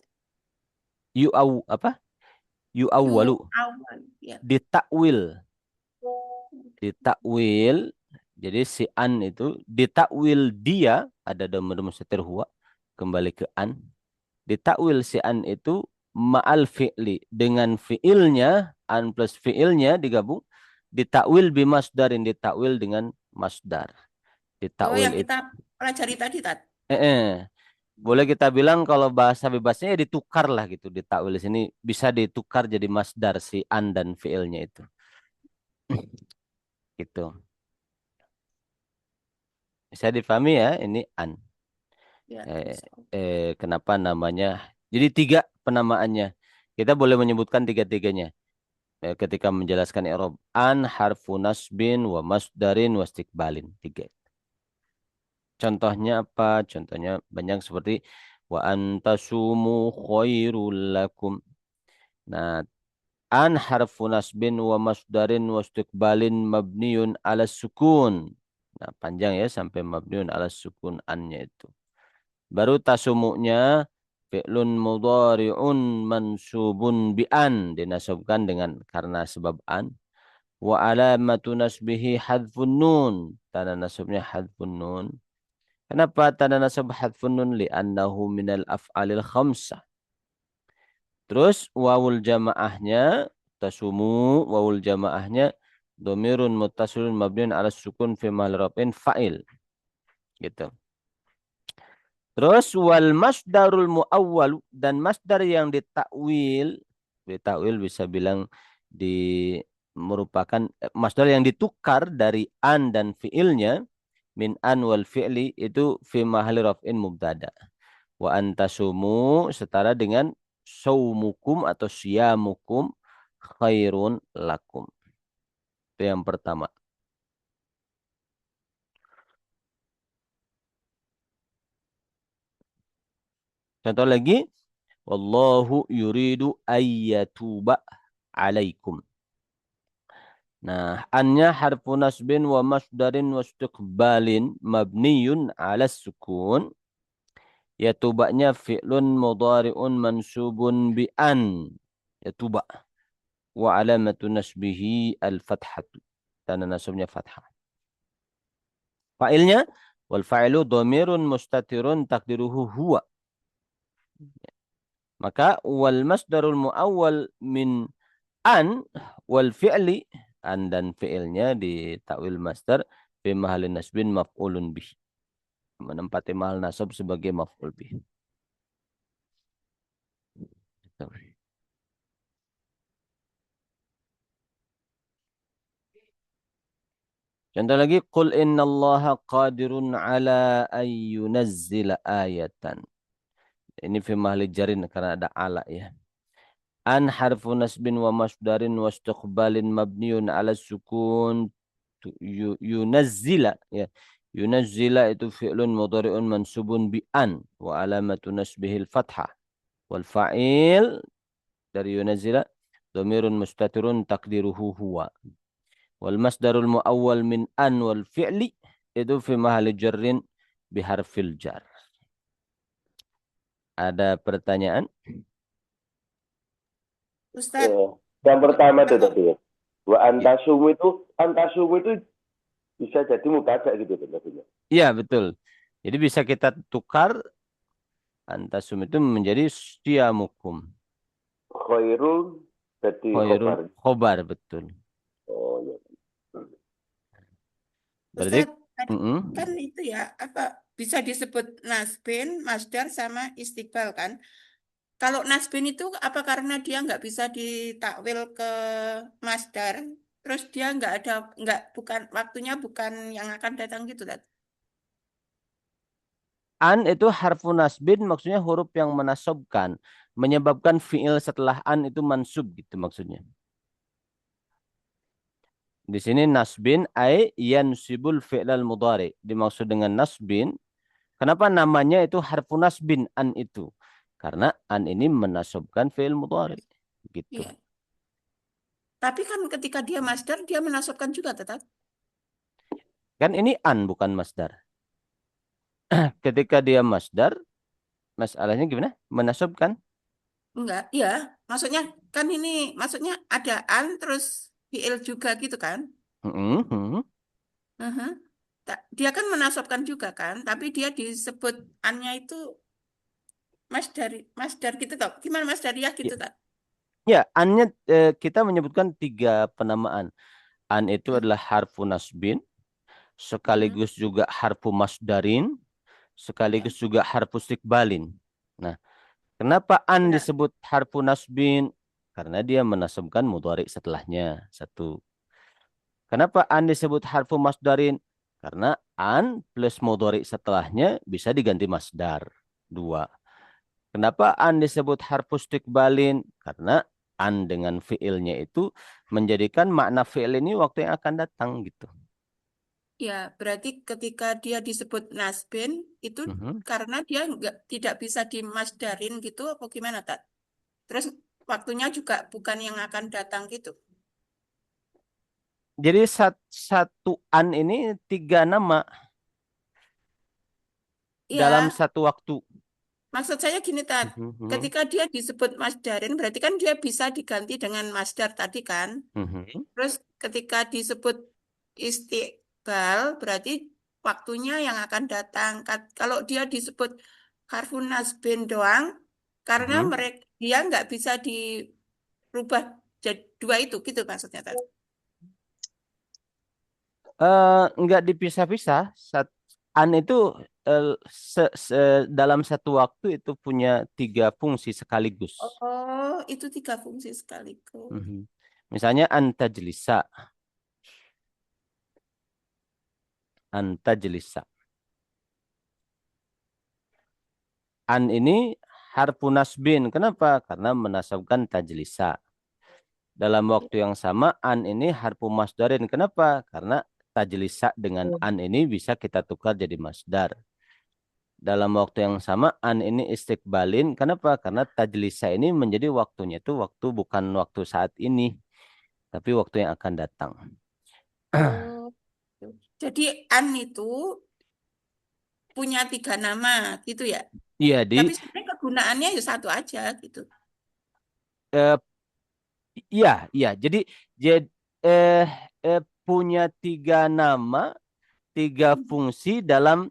Apa? Yu'awwalu. Awal, ya. Ditakwil. Ditakwil Jadi si an itu ditakwil dia, ada dhamir mustatir huwa, kembali ke an. Ditakwil si an itu ma'al fi'li, dengan fi'ilnya, an plus fi'ilnya digabung, ditakwil bimasdarin, ditakwil dengan masdar. Oh, Ditakwil yang itu. kita pelajari tadi, Tat. Boleh kita bilang kalau bahasa bebasnya ya ditukar lah gitu. Ditakwil di sini bisa ditukar jadi masdar si an dan fi'ilnya itu. Gitu. Bisa difahami ya, ini an. Ya, Eh, bisa. Kenapa namanya? Jadi 3 penamaannya. Kita boleh menyebutkan tiga-tiganya. Ketika menjelaskan i'rab. An harfu nasbin wa masdarin wa istiqbalin. 3. Contohnya apa? Contohnya banyak seperti wa antasumu khairul lakum. Nah, an harfu nasbin wa masdarin wa istiqbalin mabniun ala sukun. Nah, panjang ya sampai mabniun ala sukun annya itu. Baru tasumu'nya fi'lun mudhari'un mansubun bi an, dinasabkan dengan karena sebab an. Wa alamatu nasbihi hadfun nun. Tanda nasabnya hadfun nun. Kenapa tanda nasab hadfun nun? Li'annahu minal af'alil khamsah. Terus wawul jamaahnya tasumu, wawul jamaahnya domirun muttasilun mabniun ala sukun fi mahal raf'in fa'il. Gitu. Terus wal masdarul muawwal, dan masdar yang ditakwil bisa bilang di merupakan masdar yang ditukar dari an dan fiilnya, min an wal fi'li, itu fi mahali raf'in mubtada. Wa antasumu setara dengan saumukum atau siyamukum khairun lakum. Itu yang pertama. Contoh lagi, wallahu yuridu ayyatuba alaikum. Nah, annya harfu nasbin wa masdarin wa istiqbalin mabniyun ala sukun. Yatuba'nya fi'lun mudhari'un mansubun bi an. Yatuba. Wa alamatu nasbihi al-fathatu. Tanda nasabnya fathah. Fa'ilnya wal fa'ilu dhamirun mustatirun takdiruhu huwa. Maka wal masdarul muawwal min an wal fi'li, an dan fi'ilnya di takwil masdar fi mahalin nasbin maf'ulun bih, menempati mahal nasab sebagai maf'ul bih. Contoh lagi, qul innallaha qadirun ala an yunazzila ayatan. Ini fi mahali jarin karena ada ala ya. An harfu nasbin wa masdarin wa istiqbalin mabniun ala sukun yunazzila ya. Yunazzila itu fi'lun mudhari'un mansubun bi an wa alamatu nasbihil fathah. Wal fa'il dari yunazzila dhamirun mustatirun takdiruhu huwa. Wal masdarul muawwal min an wal fi'li itu fi mahali jarrin biharfil jar. Ada pertanyaan? Ustadz, Yang pertama itu kalau tadi ya. Wa antasumu itu bisa jadi mubtada gitu maksudnya. Iya, betul. Jadi bisa kita tukar antasum itu menjadi siyamukum. Khairul jadi Khairul khobar. khobar, betul. Oh ya. Berarti Ustadz, tadi kan itu ya, apa bisa disebut nasbin, masdar sama istiqbal kan? Kalau nasbin itu apa karena dia nggak bisa ditakwil ke masdar, terus dia bukan waktunya bukan yang akan datang gitu, Tat? an itu harfu nasbin, maksudnya huruf yang menasabkan, menyebabkan fiil setelah an itu mansub gitu maksudnya. Di sini nasbin ay yansibul fi'lal mudhari. Dimaksud dengan nasbin, kenapa namanya itu harfu nasbin an itu? Karena an ini menasabkan fi'il mudhari gitu. Iya. Tapi kan ketika dia masdar, dia menasabkan juga tetap. Kan ini an bukan masdar. Ketika dia masdar, masalahnya gimana? Menasabkan? Enggak, iya. Maksudnya kan ini, maksudnya ada an terus fiil juga gitu kan? Mhm. Mhm. dia kan menasobkan juga kan, tapi dia disebut annya itu masdar gitu toh. Gimana masdariyah gitu Ya, toh. ya, annya kita menyebutkan 3 penamaan. An itu adalah harfu nasbin, Mm-mm. sekaligus juga harfu masdarin, Ya, sekaligus juga harfu istiqbalin. Nah, kenapa an ya. disebut harfu nasbin? Karena dia menasabkan mudhari setelahnya. Satu. Kenapa an disebut harfu masdarin? Karena an plus mudhari setelahnya bisa diganti masdar. Dua. Kenapa an disebut harfu istiqbalin? Karena an dengan fiilnya itu menjadikan makna fiil ini waktu yang akan datang gitu. Ya, berarti ketika dia disebut nasbin itu Mhm. karena dia tidak bisa dimasdarin gitu apa gimana, Tat? Terus waktunya juga bukan yang akan datang gitu. Jadi satu an ini 3 nama dalam Ya, satu waktu. maksud saya gini, Tat. Mhm, mhm, Ketika dia disebut masdarin berarti kan dia bisa diganti dengan masdar tadi kan. mhm. Terus ketika disebut istiqbal berarti waktunya yang akan datang. Kalau dia disebut harfun nasbin doang, karena Mhm. mereka dia nggak bisa dirubah jadi dua itu gitu maksudnya tadi. Nggak dipisah-pisah. An itu dalam satu waktu itu punya 3 fungsi sekaligus. Oh, itu tiga fungsi sekaligus. Mhm. Misalnya antajlisa, antajlisa. An ini harfu nasbin. Kenapa? Karena menasabkan tajlisa. Dalam waktu yang sama, an ini harfu masdarin. Kenapa? Karena tajlisa dengan an ini bisa kita tukar jadi masdar. Dalam waktu yang sama, an ini istiqbalin. Kenapa? Karena tajlisa ini menjadi waktunya itu waktu bukan waktu saat ini, tapi waktu yang akan datang. Oh, jadi an itu punya tiga nama gitu ya. Iya, Tapi sebenarnya kegunaannya ya satu aja gitu. eh, iya, iya. Jadi eh, punya 3 nama, 3 fungsi dalam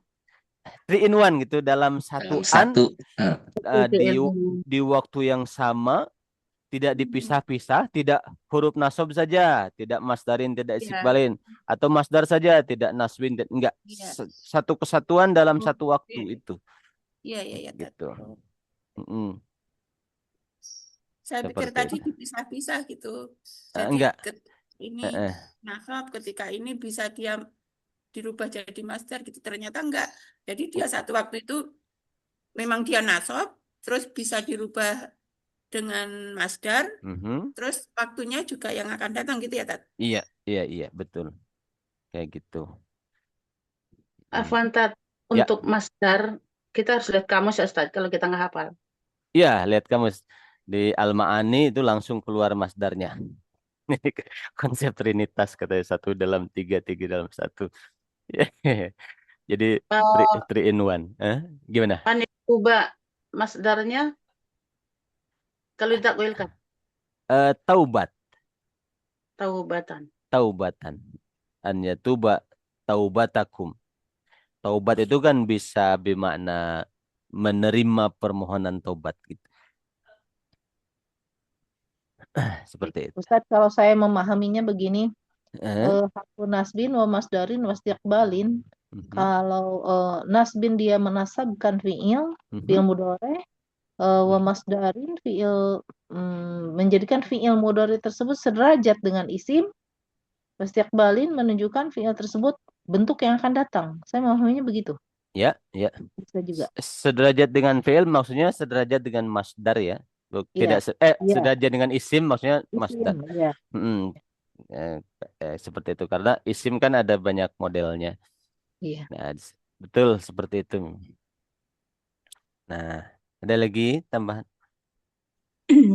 3 in 1 gitu, dalam satu an Satu. eh, di Ilmu. di waktu yang sama, tidak dipisah-pisah, tidak huruf nasab saja, tidak masdarin, tidak Ya, istiqbalin, atau masdar saja, tidak nasbin, enggak. iya. Satu kesatuan dalam Oh, satu waktu iya, itu, iya, iya, iya, Tat. gitu. Oh. Mm-mm. Saya pikir Seperti tadi itu. dipisah-pisah gitu. Jadi Enggak. ini Eh, nasab ketika ini bisa dia dirubah jadi master gitu. Ternyata enggak. Jadi dia satu waktu itu memang dia nasab, terus bisa dirubah dengan masdar, mhm. terus waktunya juga yang akan datang gitu ya, Tat. Iya, iya, iya, betul. Kayak gitu. Hmm. Afwan, Tat, Ya, untuk masdar kita harus lihat kamus ya Ustaz kalau kita nggak hafal. iya, lihat kamu di Al-Ma'ani itu langsung keluar masdarnya. Ini konsep trinitas katanya, satu dalam tiga, tiga dalam satu. Jadi Eh, three in one. Gimana? Manikuba masdarnya kalau ditakwilkan Taubat, taubatan. taubatan. An yatuba taubatakum. Taubat itu kan bisa bermakna menerima permohonan taubat gitu. Seperti itu. Ustadz, kalau saya memahaminya begini, Eh? harfu nasbin wa masdarin wa istiqbalin. Mhm, Kalau nasbin dia menasabkan fiil mhm, mudhari, wa mhm. masdarin fiil menjadikan fiil mudhari tersebut sederajat dengan isim, wa istiqbalin menunjukkan fiil tersebut bentuk yang akan datang. Saya memahaminya begitu. Ya, ya. Bisa juga. Sederajat dengan fi'il maksudnya sederajat dengan masdar ya. Iya, Tidak iya, sederajat dengan isim maksudnya isim, masdar. iya. Mm, seperti itu karena isim kan ada banyak modelnya. Iya. Nah, betul seperti itu. Nah, ada lagi tambahan?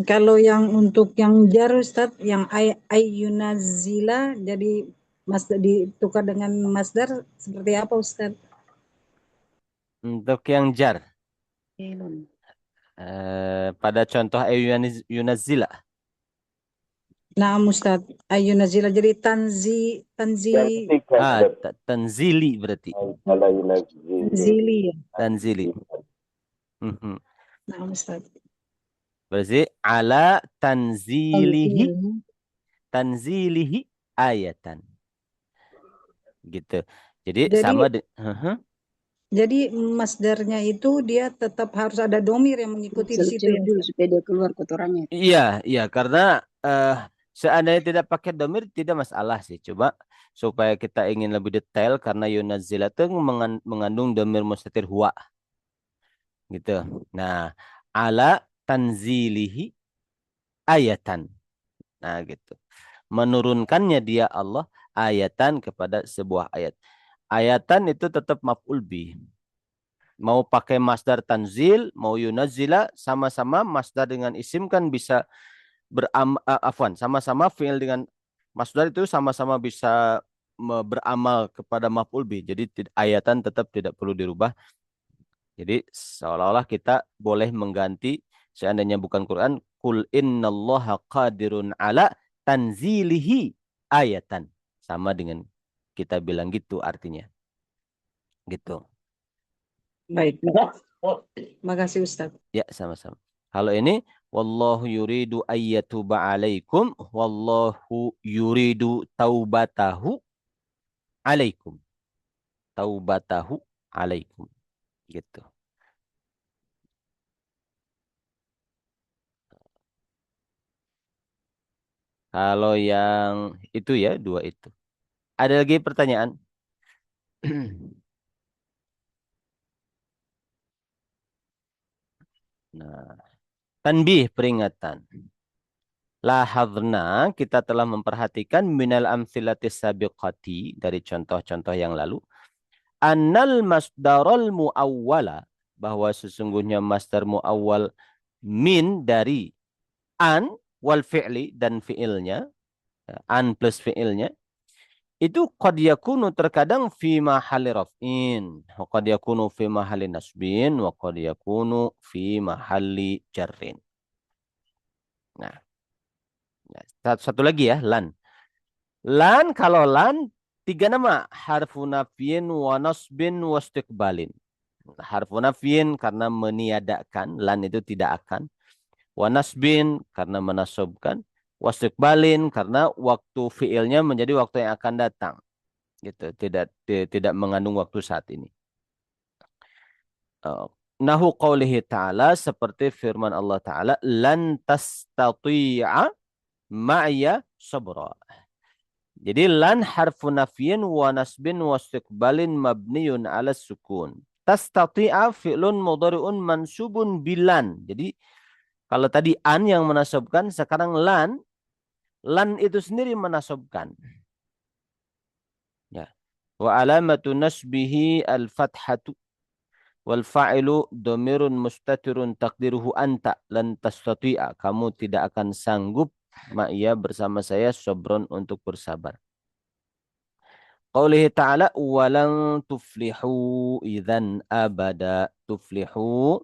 Kalau yang untuk yang jar Ustaz, yang ayyunazila jadi mas ditukar dengan masdar seperti apa Ustaz? Untuk yang jar, Ilun. pada contoh yunazzila. Nah, Ustaz, ayunazila jadi Yang tanzi ketiga, Ustaz. Tanzili berarti. Ala yunazil. tanzili ya. Tanzili. Mhm. Nah, Ustaz. Berarti ala tanzilihi, Tanzil. tanzilihi ayatan. Gitu. Jadi Jadi sama jadi masdarnya itu dia tetap harus ada domir yang mengikuti di situ Celup-celup ya. dulu Ustaz? supaya dia keluar kotorannya. iya karena seandainya tidak pakai domir tidak masalah sih. Coba supaya kita ingin lebih detail karena yunazila itu mengandung domir mustatir huwa gitu. Nah, ala tanzilihi ayatan. Nah, gitu. Menurunkannya dia Allah ayatan kepada sebuah ayat. Ayatan itu tetap maf'ul bih. Mau pakai masdar tanzil, mau yunazila, sama-sama masdar dengan isim kan bisa sama-sama fi'il dengan masdar itu sama-sama bisa beramal kepada maf'ul bih. Jadi ayatan tetap tidak perlu dirubah. Jadi seolah-olah kita boleh mengganti seandainya bukan Quran, kul innallaha qadirun ala tanzilihi ayatan. Sama dengan kita bilang gitu artinya. Gitu. Baik. Makasih Ustaz. Ya, sama-sama. Kalau ini wallahu yuridu ayyatuba alaikum wallahu yuridu taubatahu alaikum. Taubatahu alaikum. Gitu. Kalau yang itu ya, dua itu. Ada lagi pertanyaan? Nah, tanbih peringatan. Lahadna kita telah memperhatikan minal amsilatis sabiqati dari contoh-contoh yang lalu. Annal masdarul muawwala bahwa sesungguhnya masdar muawwal min dari an wal fi'li dan fi'ilnya, an plus fi'ilnya itu qad yakunu terkadang fi mahalli raf'in wa qad yakunu fi mahalli nasbin wa qad yakunu fi mahalli jarrin. Nah, satu lagi ya, lan. Lan kalau lan tiga nama, harfu nafyin wa nasbin wa istiqbalin. Harfu nafyin karena meniadakan, lan itu tidak akan. Wa nasbin karena menasobkan, wa istiqbalin karena waktu fiilnya menjadi waktu yang akan datang. Gitu, tidak mengandung waktu saat ini. Nahu qaulihi ta'ala seperti firman Allah Ta'ala lan tastati'a ma'ya sabra. Jadi lan harfu nafyin wa nasbin wa istiqbalin mabniyun ala sukun. Tastati'a fi'lun mudhari'un mansubun bilan. Jadi kalau tadi an yang menasabkan, sekarang lan itu sendiri menasabkan. Ya. Wa alamatu nasbihi al-fathatu wal fa'ilu dhamirun mustatirun taqdiruhu anta lan tastati'a. Kamu tidak akan sanggup ma'iyya bersama saya sabron untuk bersabar. Qaulihi ta'ala walan tuflihu idzan abada. Tuflihu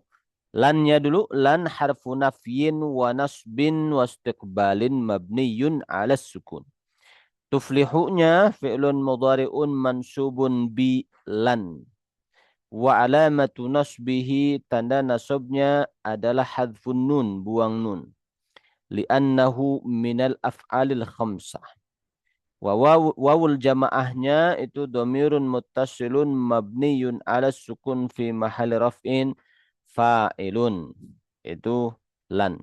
lannya dulu lan harfu nafyin wa nasbin wa istiqbalin mabniyun 'ala sukun. Tuflihunya fi'lun mudhari'un mansubun bi lan. Wa alamatu nasbihi tanda nasabnya adalah hadfun nun, buang nun. Li'annahu minal af'alil khamsah. Wa wawul jamaahnya itu dhamirun muttasilun mabniyun 'ala sukun fi mahalli raf'in fa'ilun. Itu lan.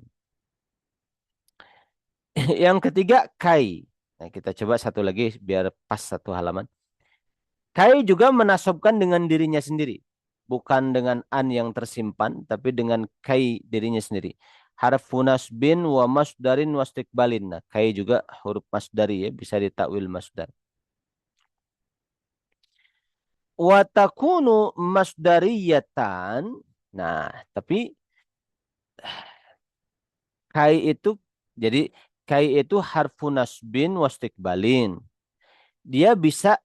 Yang ketiga kai. Nah, kita coba satu lagi biar pas satu halaman. Kai juga menasobkan dengan dirinya sendiri. Bukan dengan an yang tersimpan, tapi dengan kai dirinya sendiri. Harfu nasbin wa masdarin wa istiqbalin. Nah, kai juga huruf masdari ya, bisa ditakwil masdar. Wa takunu masdariyatan. Nah, tapi kai itu jadi kai itu harfu nasbin wa istiqbalin. Dia bisa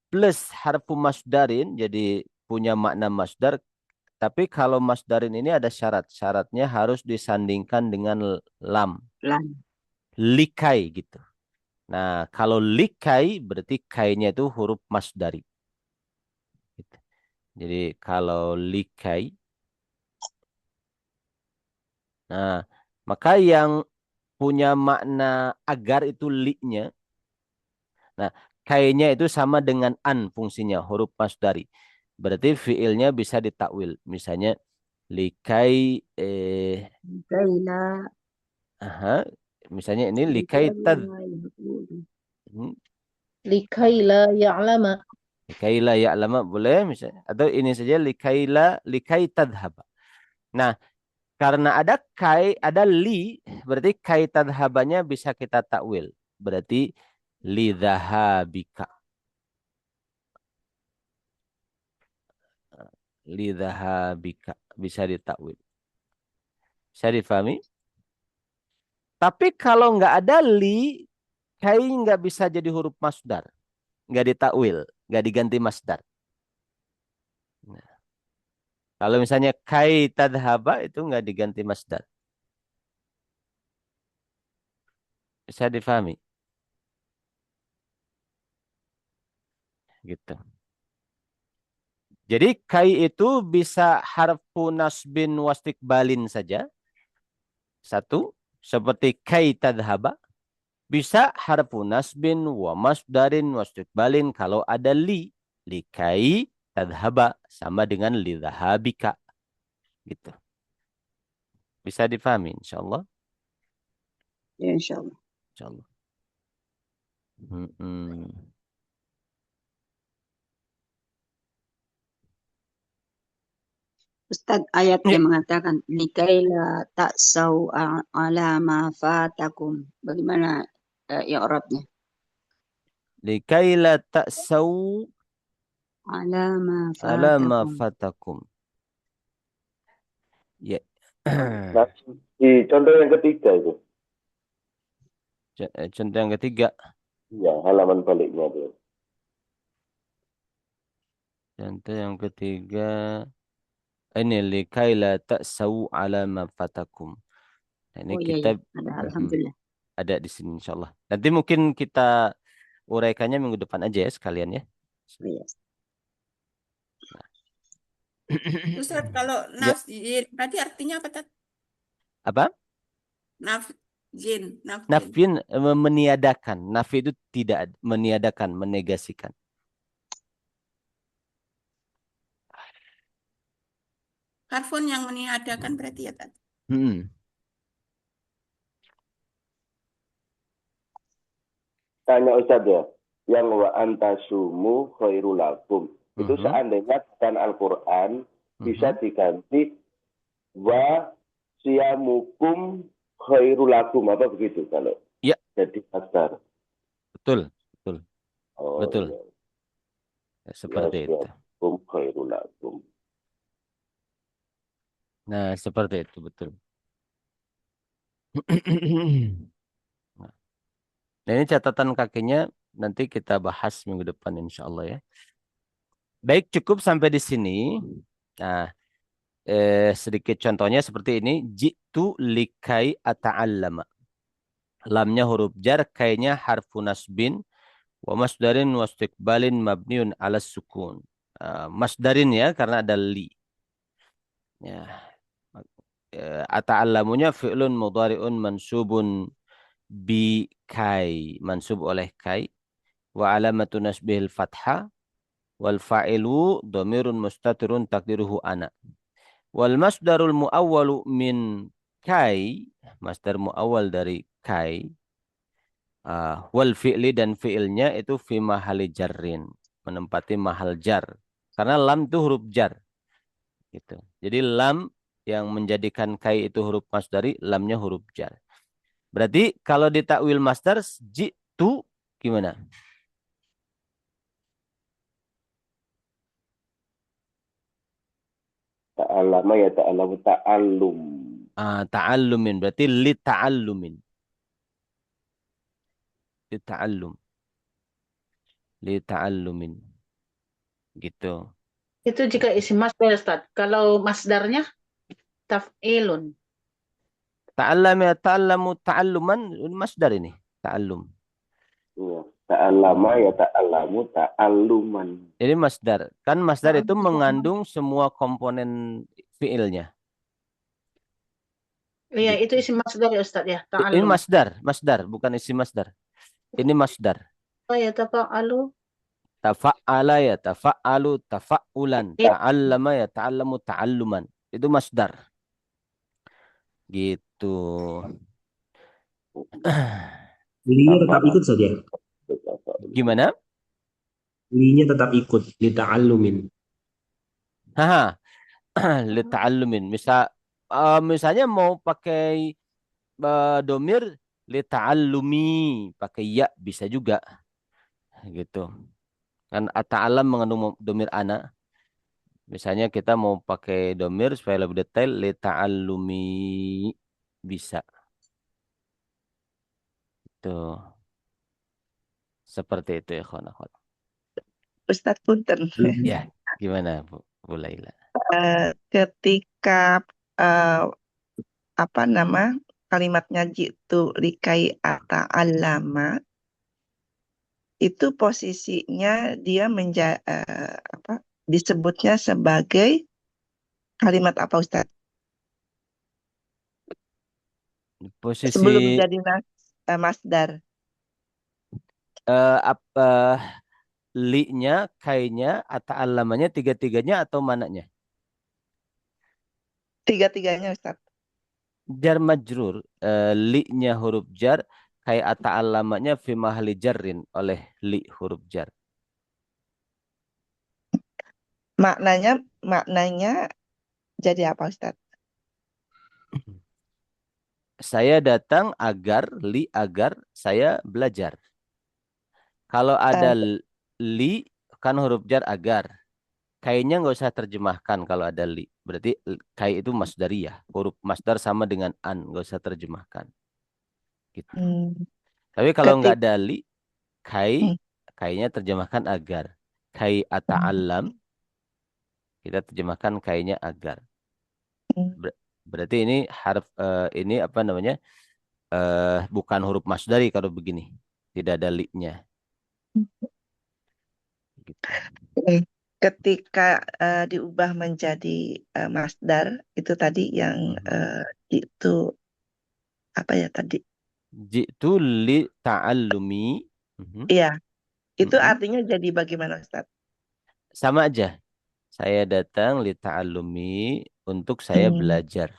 plus harfu masdarin jadi punya makna masdar, tapi kalau masdarin ini ada syarat. Syaratnya harus disandingkan dengan lam. likai gitu. Nah, kalau likai berarti kainya itu huruf masdari. Gitu. Jadi kalau likai, nah maka yang punya makna agar itu li-nya. Nah, kainya itu sama dengan an fungsinya, huruf masdari. Berarti fiilnya bisa ditakwil. Misalnya likai Kaila aha, misalnya ini likai tad hmm, Likaila ya'lama. likai la ya'lama boleh misalnya atau ini saja likai tadhaba. Nah, karena ada kai, ada li, berarti kai tadhabanya bisa kita takwil. Berarti li dhahabika. Li dhahabika bisa ditakwil. Bisa difahami? Tapi kalau nggak ada li, kai nggak bisa jadi huruf masdar. Nggak ditakwil, nggak diganti masdar. Nah, kalau misalnya kai tadhaba itu nggak diganti masdar. Bisa difahami? Gitu. Jadi kai itu bisa harfu nasbin wastikbalin saja. Satu, seperti kai tadhaba. Bisa harfu nasbin wa masdarin wastikbalin kalau ada li. Likai tadhaba sama dengan li dhahabika. Gitu. Bisa difahami insyaallah. ya insyaallah. Insyaallah. Hmm. Ustaz, ayat Ya. yang mengatakan likaila ta'sau ala ma fatakum. Bagaimana i'rabnya? Likai la ta'sau Ala ma ala ma fatakum. fatakum. Ya. Nah, di contoh yang ketiga itu, Contoh yang ketiga. ya halaman baliknya itu. Contoh yang ketiga. Ini likai la ta'sau ala ma fatakum. Nah, ini Oh iya kita ya, ada alhamdulillah. ada di sini insyaallah. Nanti mungkin kita uraikannya minggu depan aja ya sekalian ya. Oh, iya. Ustaz, kalau Ya, nafjin berarti artinya apa, Tat? apa? Nafjin. Nafyin meniadakan. Nafi itu tidak meniadakan, menegasikan. Harfun yang meniadakan berarti ya, Tat? Hmm. Tanya Ustaz ya, yang wa antasumu khairul lakum. Itu seandainya dan Al-Quran bisa diganti wa siyamukum khairul lakum, apa begitu kalau Ya, jadi masdar. betul, betul. Oh, Betul. iya. Ya, seperti Ya, itu. siyamukum khairul lakum. Nah, seperti itu betul. Nah, ini catatan kakinya nanti kita bahas minggu depan insya Allah ya. Baik, cukup sampai di sini. Nah, sedikit contohnya seperti ini. Jitu likai ata'allama. Lamnya huruf jar, kainya harfu nasbin, wa masdarin wa istiqbalin mabniun ala sukun. Masdarin ya, karena ada li. Ya. Ata'allamunya fi'lun mudhari'un mansubun bi kai. Mansub oleh kai. Wa alamatu nasbihil fathah. Wal fa'ilu dhamirun mustatirun takdiruhu ana. Wal masdarul muawwalu min kai. Masdar muawwal dari kai. Wal fi'li dan fi'ilnya itu fi mahali jarrin. Menempati mahal jar. Karena lam itu huruf jar. Gitu. Jadi lam yang menjadikan kai itu huruf masdari, lamnya huruf jar. Berarti kalau ditakwil masdar, jitu gimana? Ta'allama ya ta'allamu ta'allum. Ta'allumin. Berarti li ta'allumin. Li ta'allum. Li ta'allumin. Gitu. Itu jika isim masdar, Ustaz. Kalau masdarnya taf'ilun. Ta'allama ta'allamu ta'alluman masdar ini. Ta'allum. Iya. Ta'allama ya ta'allamu ta'alluman. Ini masdar. Kan masdar itu mengandung semua komponen fiilnya. Iya, itu Gitu. isim masdar ya Ustaz ya, Ini ta'allum. masdar, bukan isim masdar. Ini masdar. Ya tafa'alu. Tafa'ala ya tafa'alu tafa'ulan. Iya. Ta'allama ya ta'allamu ta'alluman. Itu masdar. Gitu. Linya tetap ikut saja. Gimana? Linya tetap ikut. Lita'allumin. Haha. Lita'allumin. Misalnya mau pakai domir lita'allumi, pakai ya bisa juga. Gitu. Kan ta'allam mengandung domir ana. Misalnya kita mau pakai domir supaya lebih detail lita'allumi bisa. Tuh. Seperti itu ya kawan. Ustadz Punten. Ya, gimana Bu Laila? Ketika kalimatnya jitu likai ata'allama, itu posisinya dia disebutnya sebagai kalimat apa Ustadz? Posisi Sebelum jadi masdar. Li-nya, kai-nya, ata'allamanya, tiga-tiganya atau mananya? Tiga-tiganya Ustadz. Jar majrur, li-nya huruf jar, kai ata'allamanya fi mahali jarrin oleh li huruf jar. Maknanya jadi apa Ustadz? Saya datang agar saya belajar. Kalau ada li, kan huruf jar agar. Kayaknya nggak usah terjemahkan kalau ada li. Berarti kai itu masdariyah. Huruf masdar sama dengan an, nggak usah terjemahkan. Gitu. Tapi kalau nggak ada li, kayaknya terjemahkan agar. Kai ata'allam, kita terjemahkan kayaknya agar. Berarti ini ini apa namanya? Bukan huruf masdari kalau begini. Tidak ada li-nya. Gitu. Ketika diubah menjadi masdar, itu tadi yang itu apa ya tadi? Jitu li ta'allumi. Iya. Itu artinya jadi bagaimana Ustaz? Sama aja. Saya datang li ta'allumi untuk saya belajar.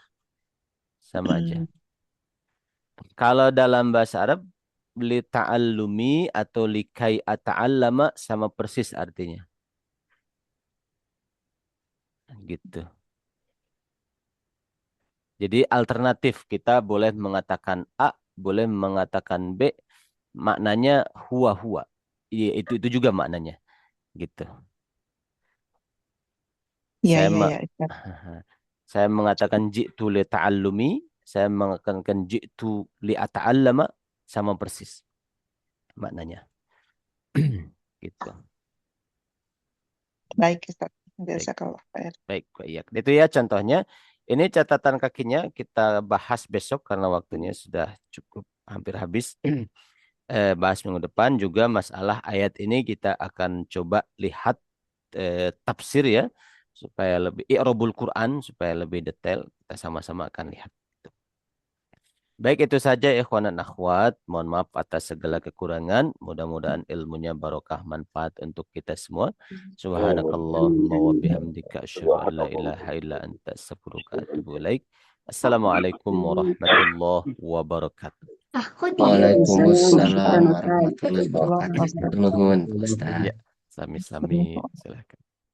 Sama aja. Kalau dalam bahasa Arab li ta'allumi atau li kai ata'allama sama persis artinya. Gitu. Jadi alternatif kita boleh mengatakan A, boleh mengatakan B, maknanya huwa. Itu juga maknanya. Gitu. Saya mengatakan ji'tu li ta'allumi, saya mengatakan ji'tu li ata'allama sama persis maknanya. Gitu. Baik Ustaz. Baik. Itu ya contohnya. Ini catatan kakinya kita bahas besok karena waktunya sudah cukup hampir habis. Bahas minggu depan juga masalah ayat ini kita akan coba lihat tafsir ya supaya lebih i'rabul Quran supaya lebih detail kita sama-sama akan lihat. Baik itu saja ikhwan dan akhwat, mohon maaf atas segala kekurangan, mudah-mudahan ilmunya barokah manfaat untuk kita semua. Subhanakallahumma wa bihamdika asyhadu an la ilaha illa anta astaghfiruka wa atubu ilaik. Assalamualaikum warahmatullahi wabarakatuh. Waalaikumsalam warahmatullahi wabarakatuh. Nuhun Ustaz. Ya, sami-sami silakan.